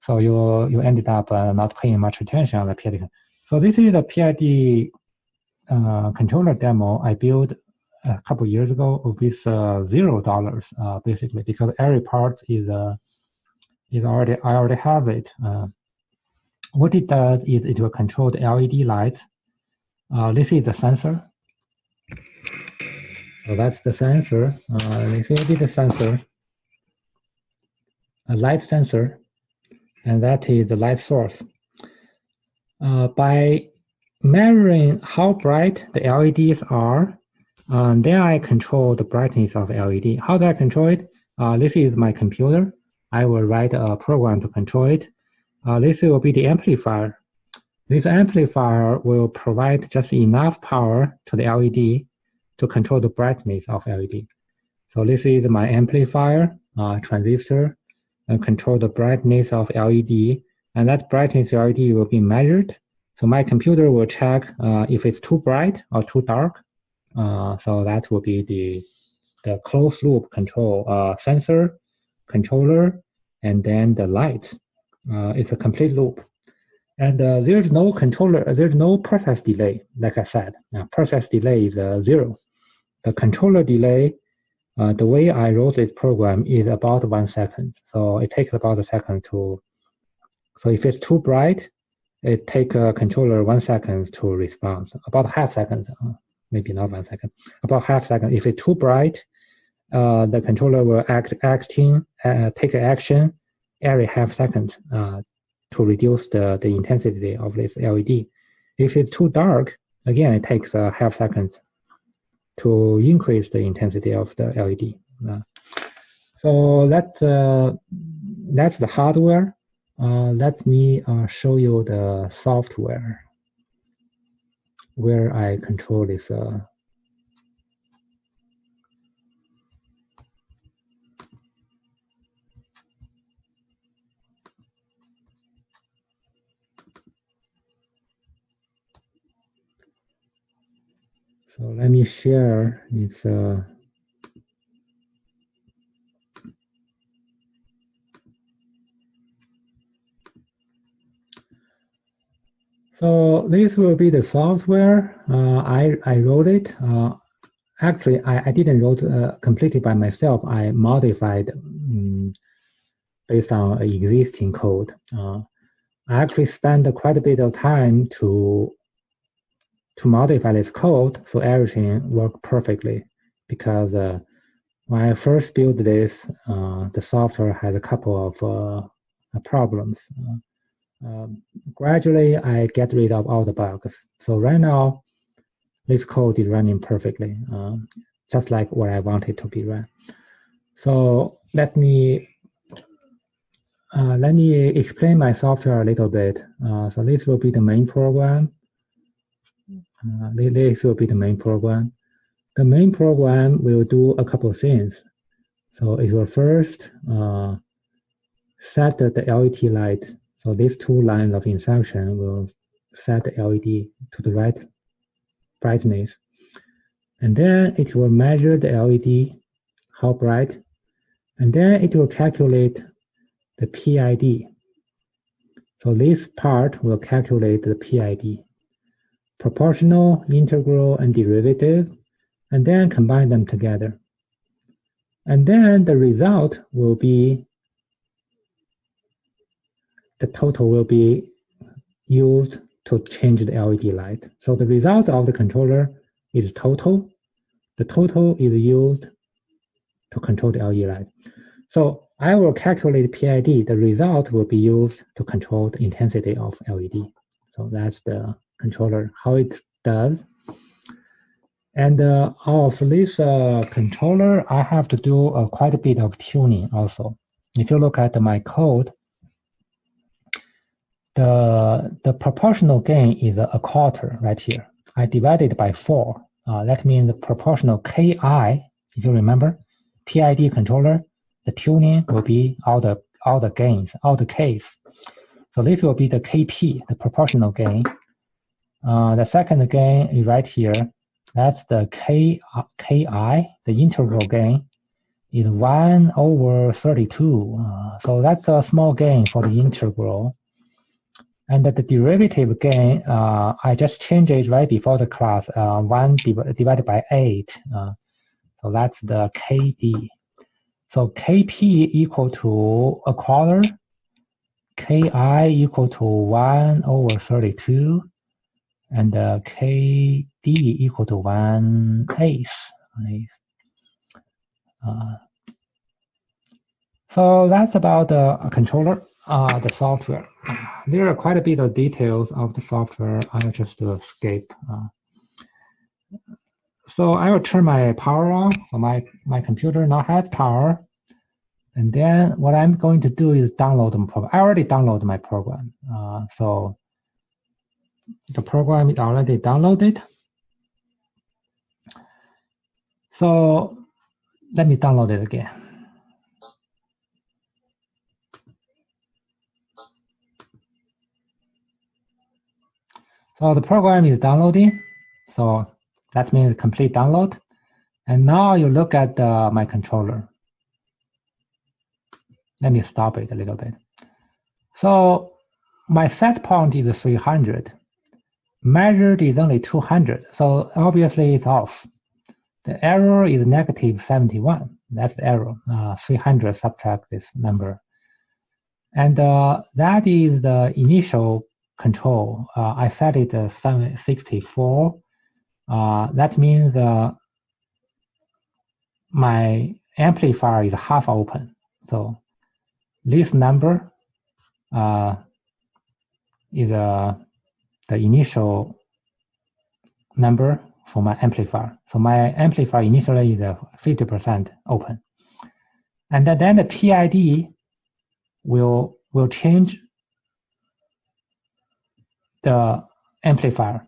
So you ended up not paying much attention on the PID. So this is a PID controller demo I built a couple years ago with $0 basically, because every part is already, I already have it. What it does is it will control the LED lights. This is the sensor. So that's the sensor. This will be the sensor, a light sensor, and that is the light source. By measuring how bright the LEDs are, then I control the brightness of LED. How do I control it? This is my computer. I will write a program to control it. This will be the amplifier. This amplifier will provide just enough power to the LED to control the brightness of LED. So this is my amplifier, transistor, and control the brightness of LED. And that brightness LED will be measured. So my computer will check if it's too bright or too dark. So that will be the closed loop control, sensor, controller, and then the lights. It's a complete loop. And there's no controller, there's no process delay, like I said. Process delay is 0. The controller delay, the way I wrote this program is about 1 second. So it takes about a second to, so if it's too bright, it takes a controller 1 second to respond. About half second, maybe not 1 second, about half second. If it's too bright, the controller will take action every half second to reduce the intensity of this LED. If it's too dark, again, it takes a half second to increase the intensity of the LED. So that's the hardware. Let me show you the software where I control this. So let me share this. So this will be the software. I wrote it. Actually, I didn't wrote completely by myself. I modified based on existing code. I actually spent quite a bit of time to modify this code so everything worked perfectly. Because when I first built this, the software had a couple of problems. Gradually, I get rid of all the bugs. So right now, this code is running perfectly, just like what I wanted to be run. So let me explain my software a little bit. So this will be the main program. This will be the main program. The main program will do a couple of things. So it will first set the LED light. So these 2 lines of instruction will set the LED to the right brightness. And then it will measure the LED, how bright. And then it will calculate the PID. So this part will calculate the PID. Proportional, integral, and derivative, and then combine them together. And then the result will be, the total will be used to change the LED light. So the result of the controller is total. The total is used to control the LED light. So I will calculate PID. The result will be used to control the intensity of LED. So that's the controller, how it does. And of this controller, I have to do quite a bit of tuning also. If you look at my code, the proportional gain is a quarter right here. I divided by 4. That means the proportional Ki, if you remember, PID controller, the tuning will be all the gains, all the Ks. So this will be the Kp, the proportional gain. The second gain is right here. That's the Ki, the integral gain, is 1 over 32. So that's a small gain for the integral. And the derivative gain, I just changed it right before the class, 1 divided by 8. So that's the Kd. So Kp equal to a quarter, Ki equal to 1 over 32, and Kd equal to 1/8. So that's about the controller, the software. There are quite a bit of details of the software. I'll just skip. So I will turn my power on. So my computer now has power. And then what I'm going to do is download the program. I already downloaded my program. So the program is already downloaded. So let me download it again. So the program is downloading. So that means complete download. And now you look at my controller. Let me stop it a little bit. So my set point is 300. Measured is only 200. So obviously it's off. The error is negative 71. That's the error. 300 subtract this number. And that is the initial control. I set it 64. That means my amplifier is half open. So this number is the initial number for my amplifier. So my amplifier initially is 50% open. And then the PID will change the amplifier.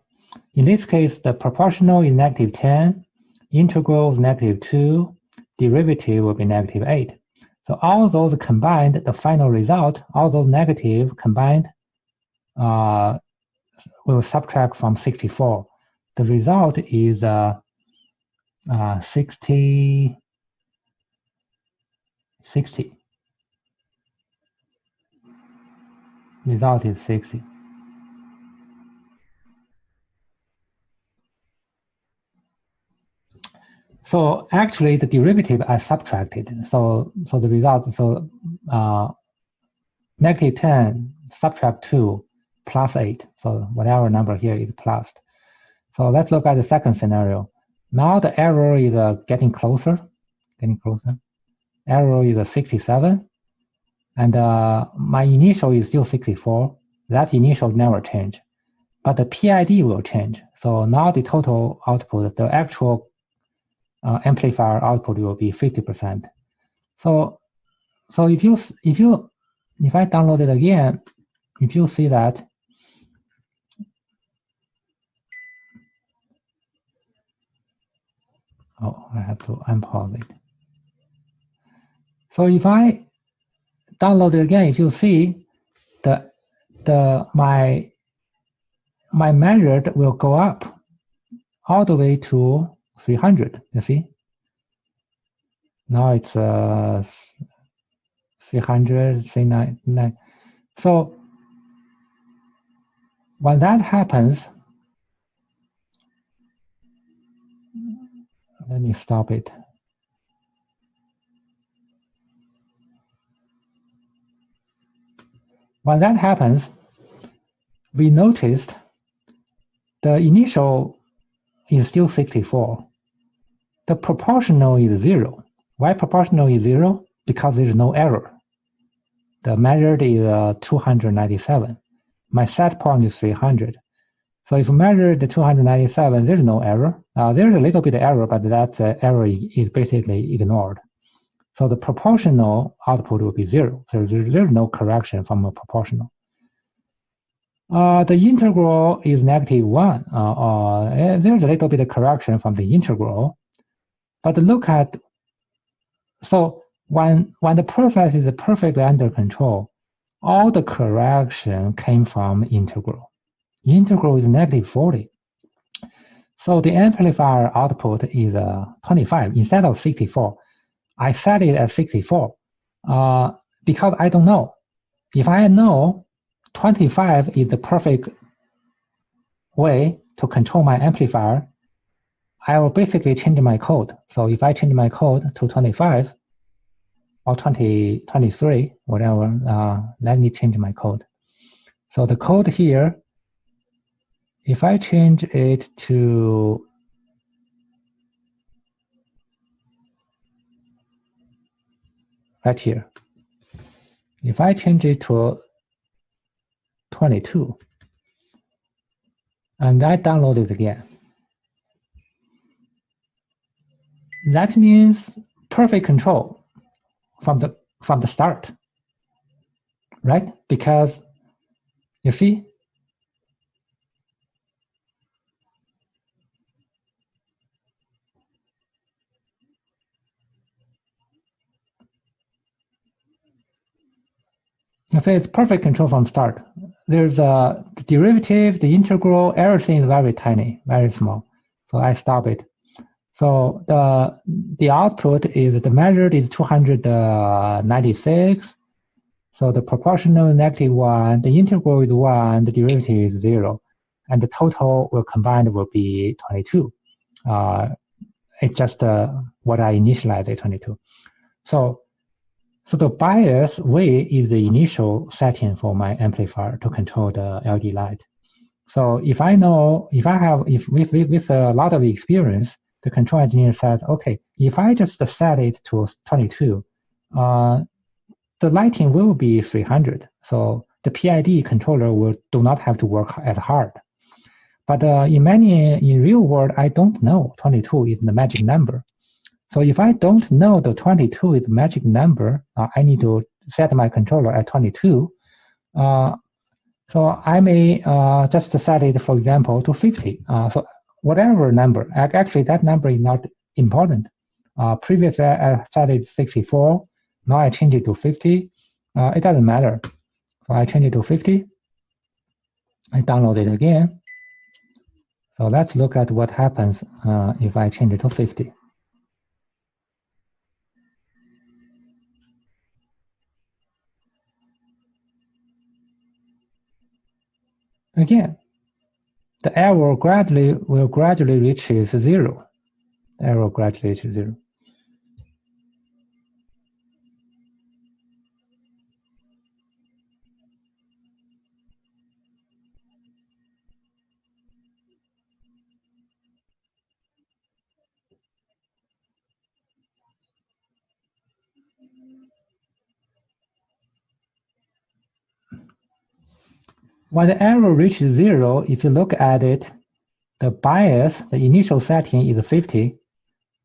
In this case, the proportional is -10, integral is -2, derivative will be -8. So all those combined, the final result, all those negative combined will subtract from 64. The result is 60. Result is 60. So actually, the derivative I subtracted. So the result, -10 subtract 2 plus 8. So whatever number here is plus. So let's look at the second scenario. Now the error is getting closer. Error is 67. And my initial is still 64. That initial never change. But the PID will change. So now the total output, the actual amplifier output will be 50%. So if I download it again, if you see that, oh, I have to unpause it. So if I download it again, if you see my measured will go up all the way to 300. You see? Now it's 300, 399. So when that happens, let me stop it. When that happens, we noticed the initial is still 64. The proportional is 0. Why proportional is 0? Because there is no error. The measured is 297. My set point is 300. So if measured the 297, there's no error. There's a little bit of error, but that error is basically ignored. So the proportional output will be 0. So there's no correction from a proportional. The integral is -1. There's a little bit of correction from the integral. But look at, so when the process is perfectly under control, all the correction came from integral. Integral is -40. So the amplifier output is 25 instead of 64. I set it at 64 because I don't know. If I know 25 is the perfect way to control my amplifier, I will basically change my code. So if I change my code to 25 or 23, whatever, let me change my code. So the code here, if I change it to right here, if I change it to 22, and I download it again, that means perfect control from the start, right? Because you see, it's perfect control from start. There's the derivative, the integral, everything is very tiny, very small. So I stop it. So the output is, the measured is 296. So the proportional is -1, the integral is 1, the derivative is 0, and the total will combined will be 22. It's just what I initialized at 22. So the bias way is the initial setting for my amplifier to control the LED light. So if I know, if with a lot of experience, the control engineer says, okay, if I just set it to 22, the lighting will be 300. So the PID controller do not have to work as hard. But in real world, I don't know 22 is the magic number. So if I don't know the 22 is the magic number, I need to set my controller at 22. So I may just set it, for example, to 50. So whatever number, actually that number is not important. Previously I set it 64. Now I change it to 50. It doesn't matter. So I change it to 50. I download it again. So let's look at what happens if I change it to 50. Again, the error will gradually reach 0. The error gradually reaches 0. When the error reaches 0, if you look at it, the bias, the initial setting is 50,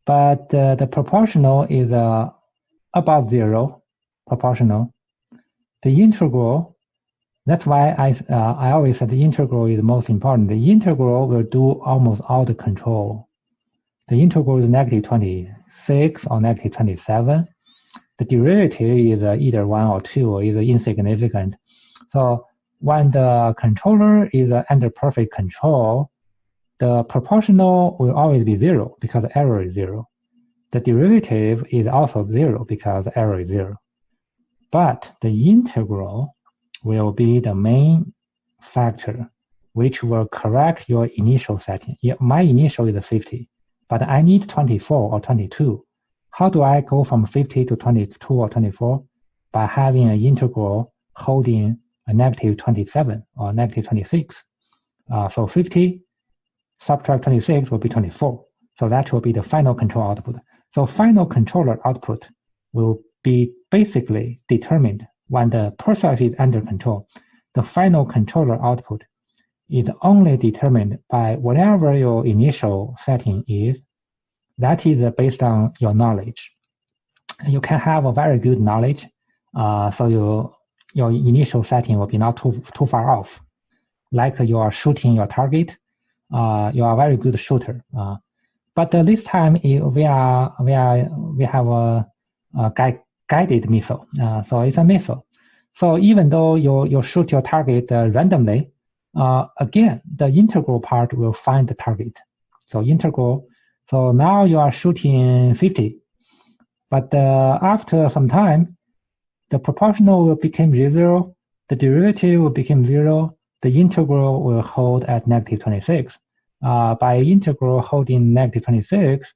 but the proportional is about 0, proportional. The integral, that's why I always said the integral is the most important. The integral will do almost all the control. The integral is -26 or -27. The derivative is either 1 or 2 or is insignificant. So when the controller is under perfect control, the proportional will always be 0 because the error is 0. The derivative is also 0 because the error is 0. But the integral will be the main factor which will correct your initial setting. My initial is 50, but I need 24 or 22. How do I go from 50 to 22 or 24? By having an integral holding a -27 or -26. So 50 subtract 26 will be 24. So that will be the final control output. So final controller output will be basically determined when the process is under control. The final controller output is only determined by whatever your initial setting is. That is based on your knowledge. You can have a very good knowledge, so your initial setting will be not too far off. like you are shooting your target. You are a very good shooter. But this time we have a guided missile. So it's a missile. So even though you shoot your target randomly, again the integral part will find the target. So integral. So now you are shooting 50, but after some time, the proportional will become 0, the derivative will become 0, the integral will hold at negative 26. By integral holding negative 26,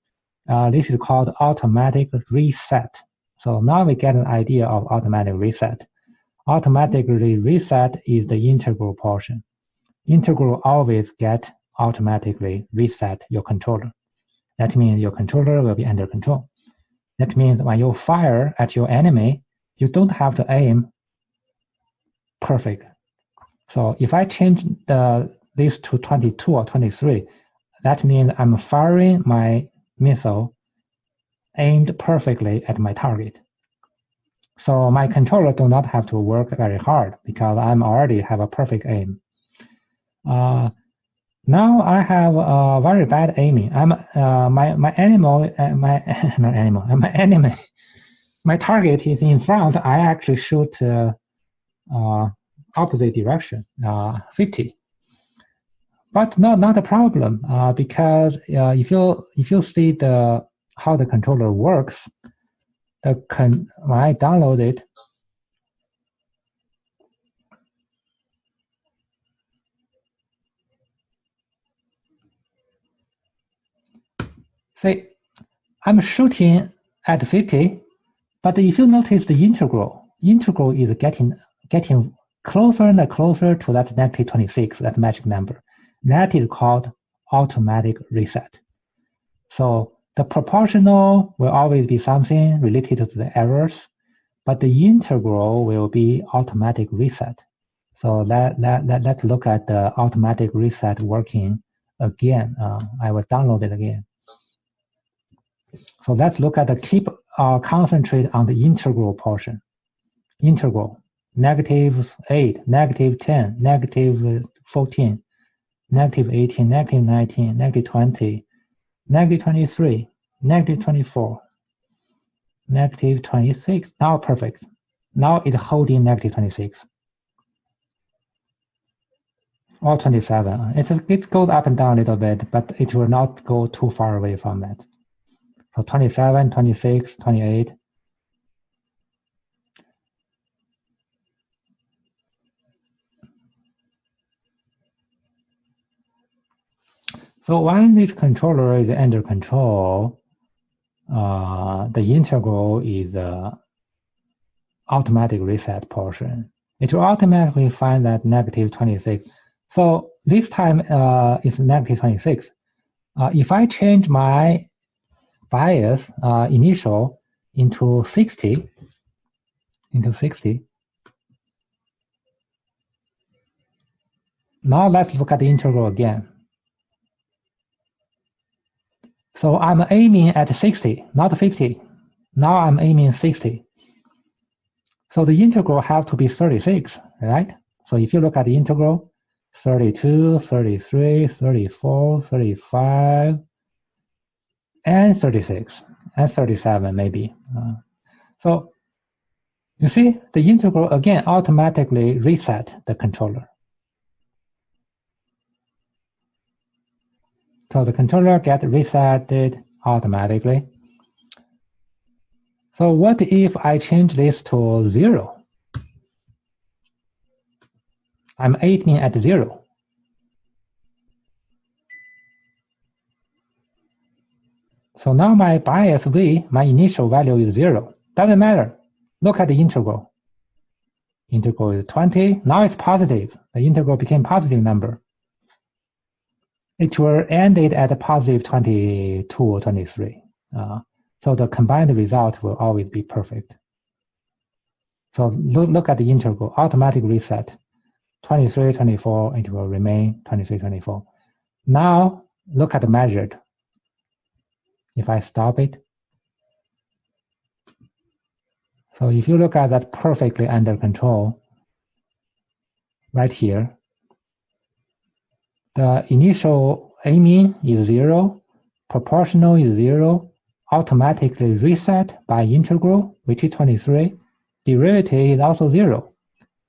this is called automatic reset. So now we get an idea of automatic reset. Automatically reset is the integral portion. Integral always get automatically reset your controller. That means your controller will be under control. That means when you fire at your enemy, you don't have to aim perfect. So if I change this to 22 or 23, that means I'm firing my missile aimed perfectly at my target. So my controller do not have to work very hard because I'm already have a perfect aim. Now I have very bad aiming. My enemy. My target is in front. I actually shoot opposite direction, 50. But not a problem because if you see how the controller works, when I download it, see, I'm shooting at 50, but if you notice the integral is getting closer and closer to that negative 26, that magic number. That is called automatic reset. So the proportional will always be something related to the errors, but the integral will be automatic reset. So let's look at the automatic reset working again. I will download it again. So let's look at concentrate on the integral portion. Integral, -8, -10, -14, -18, -19, -20, -23, -24, -26. Now perfect. Now it's holding -26. Or 27. It goes up and down a little bit, but it will not go too far away from that. So 27, 26, 28. So when this controller is under control, the integral is the automatic reset portion. It will automatically find that -26. So this time it's -26. If I change my bias initial into 60, now let's look at the integral again. So I'm aiming at 60, not 50. Now I'm aiming 60. So the integral have to be 36, right? So if you look at the integral, 32, 33, 34, 35, and 36, and 37 maybe. So you see, the integral again automatically reset the controller. So the controller gets resetted automatically. So what if I change this to 0? I'm aiming at 0. So now my bias V, my initial value is 0. Doesn't matter. Look at the integral. Integral is 20. Now it's positive. The integral became positive number. It will end it at a positive 22 or 23. So the combined result will always be perfect. So look at the integral, automatic reset, 23, 24, it will remain 23, 24. Now look at the measured. If I stop it, so if you look at that perfectly under control, right here, The initial aiming is 0, proportional is 0, automatically reset by integral, which is 23. Derivative is also 0.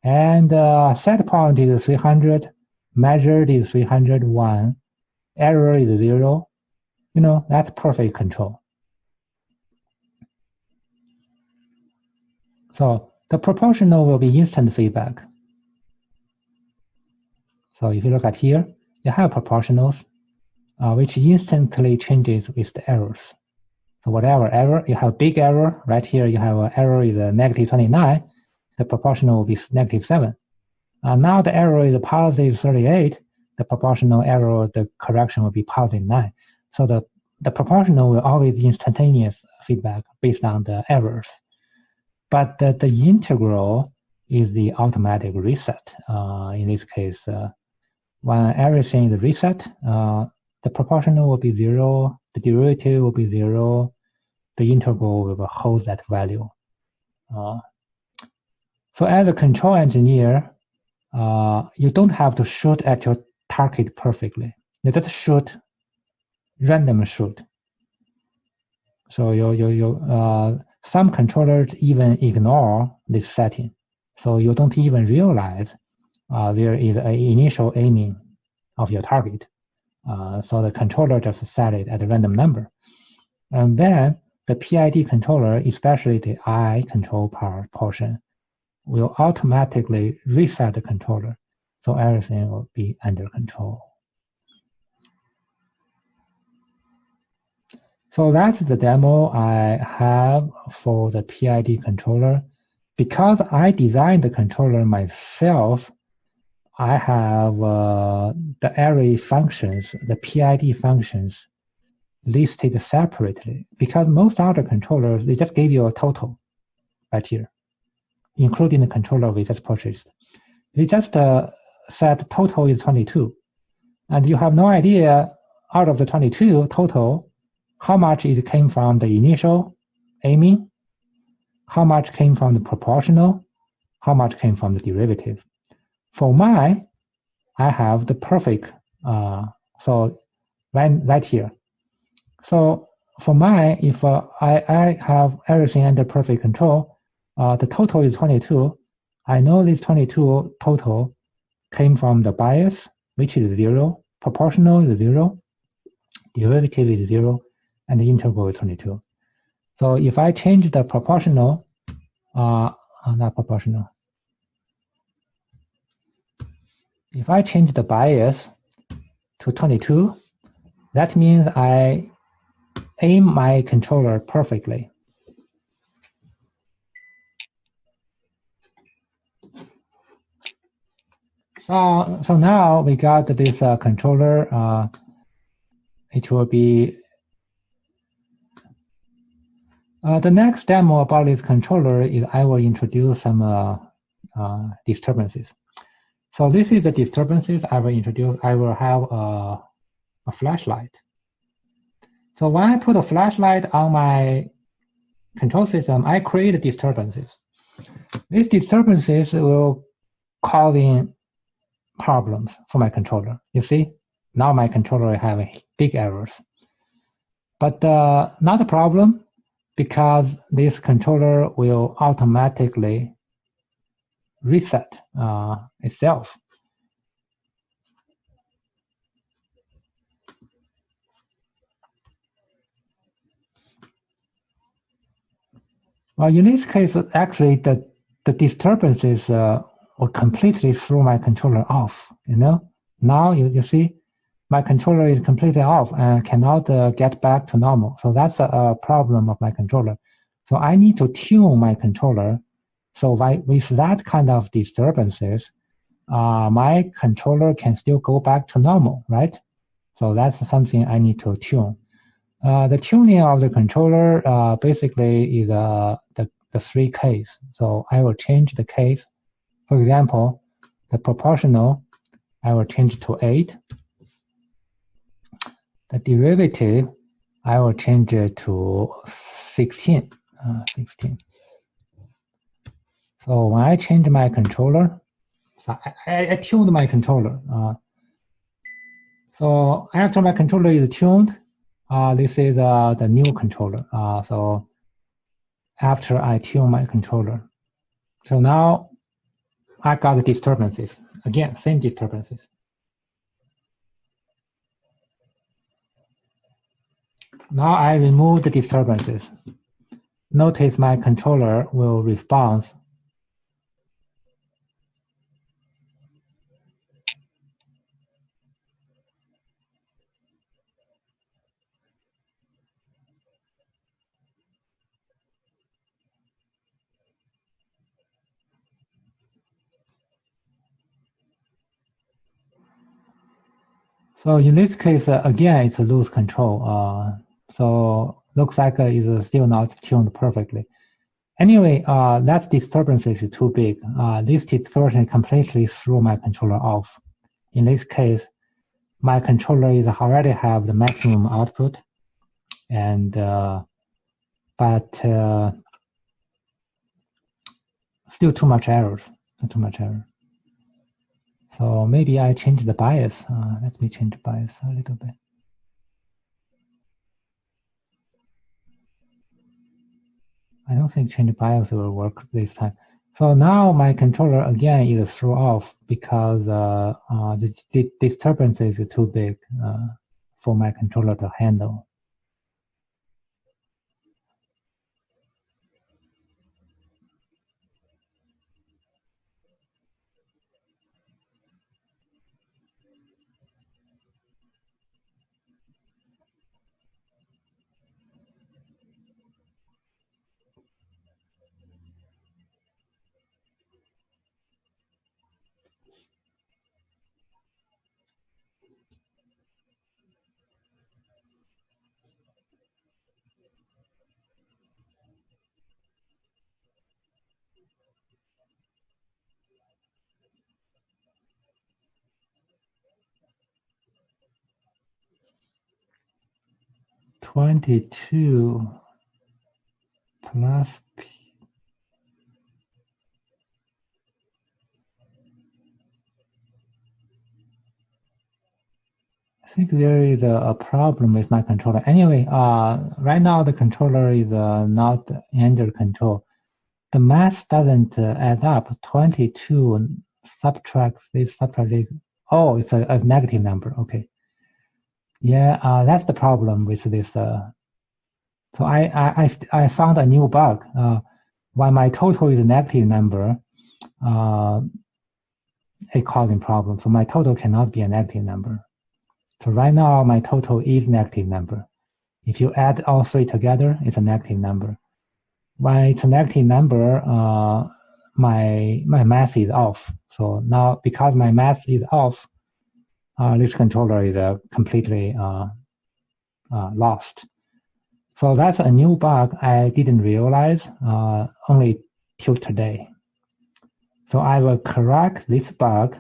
And set point is 300, measured is 301, error is 0. That's perfect control. So the proportional will be instant feedback. So if you look at here, you have proportionals, which instantly changes with the errors. So whatever error, you have big error, right here you have an error is a negative 29, the proportional will be negative 7. Now the error is a positive 38, the proportional error, the correction will be positive 9. So the proportional will always instantaneous feedback based on the errors. But the integral is the automatic reset. In this case, when everything is reset, the proportional will be 0, the derivative will be 0, the integral will hold that value. So as a control engineer, you don't have to shoot at your target perfectly. You just shoot, random shoot. So some controllers even ignore this setting. So you don't even realize there is an initial aiming of your target. So the controller just set it at a random number. And then the PID controller, especially the I control portion, will automatically reset the controller. So everything will be under control. So that's the demo I have for the PID controller. Because I designed the controller myself, I have the array functions, the PID functions, listed separately. Because most other controllers, they just give you a total right here, including the controller we just purchased. They just said total is 22. And you have no idea out of the 22 total, how much it came from the initial aiming, how much came from the proportional, how much came from the derivative. For mine, I have the perfect, so right here. So for mine, if I have everything under perfect control, the total is 22. I know this 22 total came from the bias, which is 0, proportional is 0, derivative is 0, and the integral is 22. So if I change the proportional, not proportional, if I change the bias to 22, that means I aim my controller perfectly. So now we got this controller. It will be the next demo about this controller is I will introduce some disturbances. So this is the disturbances I will introduce. I will have a flashlight. So when I put a flashlight on my control system, I create disturbances. These disturbances will cause problems for my controller. You see, now my controller have big errors. But not a problem, because this controller will automatically reset itself. Well, in this case, actually, the disturbances will completely throw my controller off. Now you see, my controller is completely off and cannot get back to normal. So that's a problem of my controller. So I need to tune my controller. So with that kind of disturbances, my controller can still go back to normal, right? So that's something I need to tune. The tuning of the controller basically is the 3 case. So I will change the case. For example, the proportional, I will change to 8. The derivative, I will change it to 16. 16. So when I change my controller, so I tuned my controller. So after my controller is tuned, this is the new controller. So after I tune my controller, so now I got the disturbances. Again, same disturbances. Now I remove the disturbances. Notice my controller will respond. So in this case, again, it's a loose control. So looks like it's still not tuned perfectly. Anyway, that disturbance is too big. This distortion completely threw my controller off. In this case, my controller is already have the maximum output, and but still too much errors. Too much error. So maybe I change the bias. Let me change the bias a little bit. I don't think change bias will work this time. So now my controller again is thrown off because the disturbance is too big for my controller to handle. (22 plus P). I think there is a problem with my controller. Anyway, right now the controller is not under control. The math doesn't add up. 22 subtracts this, subtract this. Oh, it's a negative number. Okay. Yeah, that's the problem with this. So I found a new bug. When my total is a negative number, it causing problems. So my total cannot be a negative number. So right now my total is negative number. If you add all three together, it's a negative number. When it's a negative number, my math is off. So now because my math is off, this controller is completely lost. So that's a new bug I didn't realize only till today. So I will correct this bug.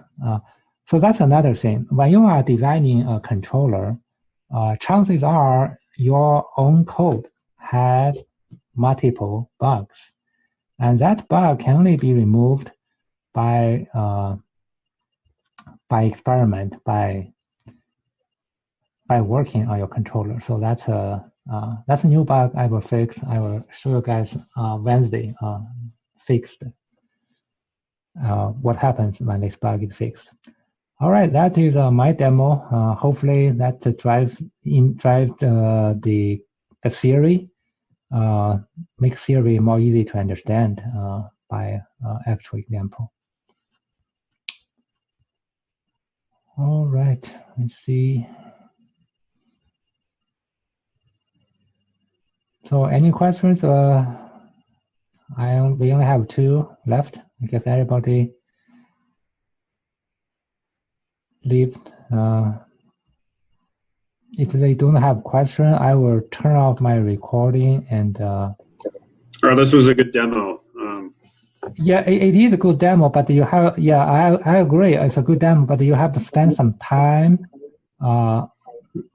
So that's another thing. When you are designing a controller, chances are your own code has multiple bugs. And that bug can only be removed by experiment, by working on your controller. So that's a new bug I will fix. I will show you guys Wednesday fixed. What happens when this bug is fixed? All right, that is my demo. Hopefully that drives the theory, make theory more easy to understand by actual example. All right, let's see. So any questions? We only have 2 left. I guess everybody left. If they don't have question, I will turn off my recording and. This was a good demo. Yeah, it is a good demo, but you have, yeah, I agree, it's a good demo, but you have to spend some time,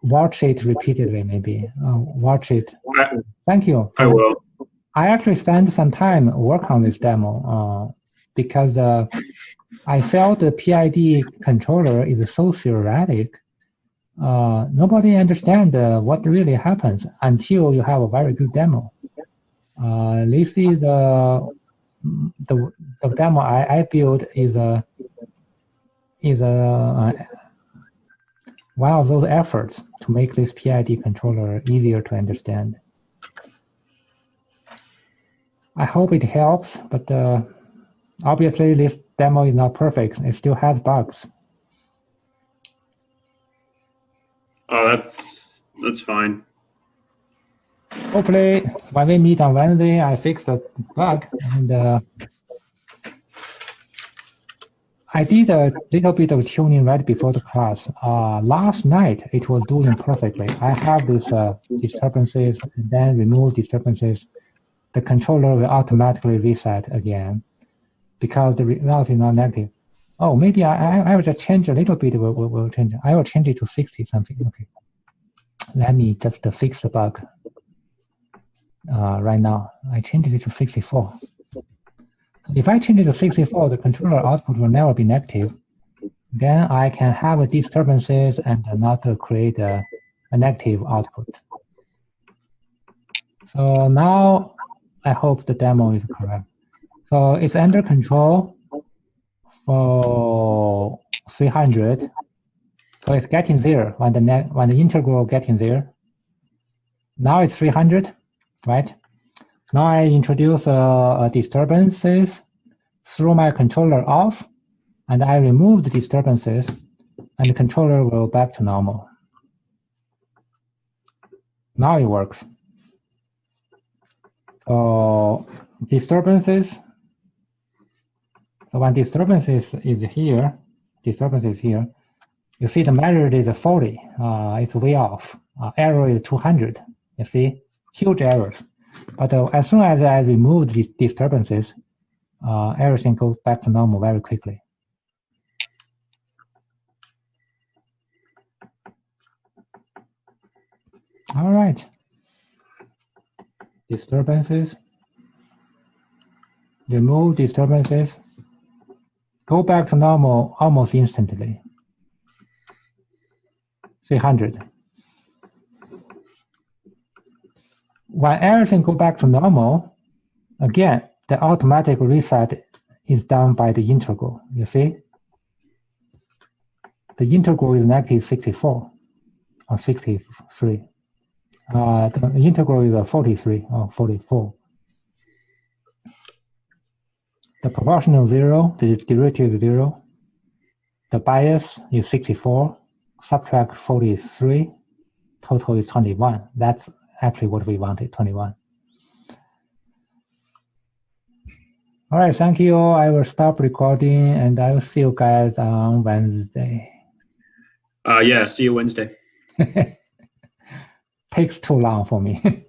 watch it repeatedly, maybe, watch it. Thank you. I will. I actually spent some time work on this demo because I felt the PID controller is so theoretic. nobody understands what really happens until you have a very good demo. This is the demo I built is one of those efforts to make this PID controller easier to understand. I hope it helps, but obviously this demo is not perfect. It still has bugs. Oh, that's fine. Hopefully, when we meet on Wednesday, I fix the bug. And I did a little bit of tuning right before the class. Last night, it was doing perfectly. I have these disturbances and then remove disturbances. The controller will automatically reset again because the result is not negative. Oh, maybe I will just change a little bit. We'll change. I will change it to 60 something. Okay. Let me just fix the bug right now. I changed it to 64. If I change it to 64, the controller output will never be negative. Then I can have disturbances and not create a negative output. So now I hope the demo is correct. So it's under control for 300. So it's getting there when the integral getting there. Now it's 300, right? Now I introduce disturbances, throw my controller off, and I remove the disturbances, and the controller will back to normal. Now it works. So disturbances. So when disturbances is here, you see the measure is 40. It's way off. Error is 200. You see, huge errors. But as soon as I remove the disturbances, everything goes back to normal very quickly. All right. Disturbances. Remove disturbances. Go back to normal almost instantly. 300. When everything goes back to normal, again, the automatic reset is done by the integral. You see? The integral is negative 64 or 63. The integral is 43 or 44. The proportional 0, the derivative is 0. The bias is 64. Subtract 43. Total is 21. That's actually what we wanted, 21. All right, thank you. I will stop recording and I will see you guys on Wednesday. Yeah, see you Wednesday. Takes too long for me.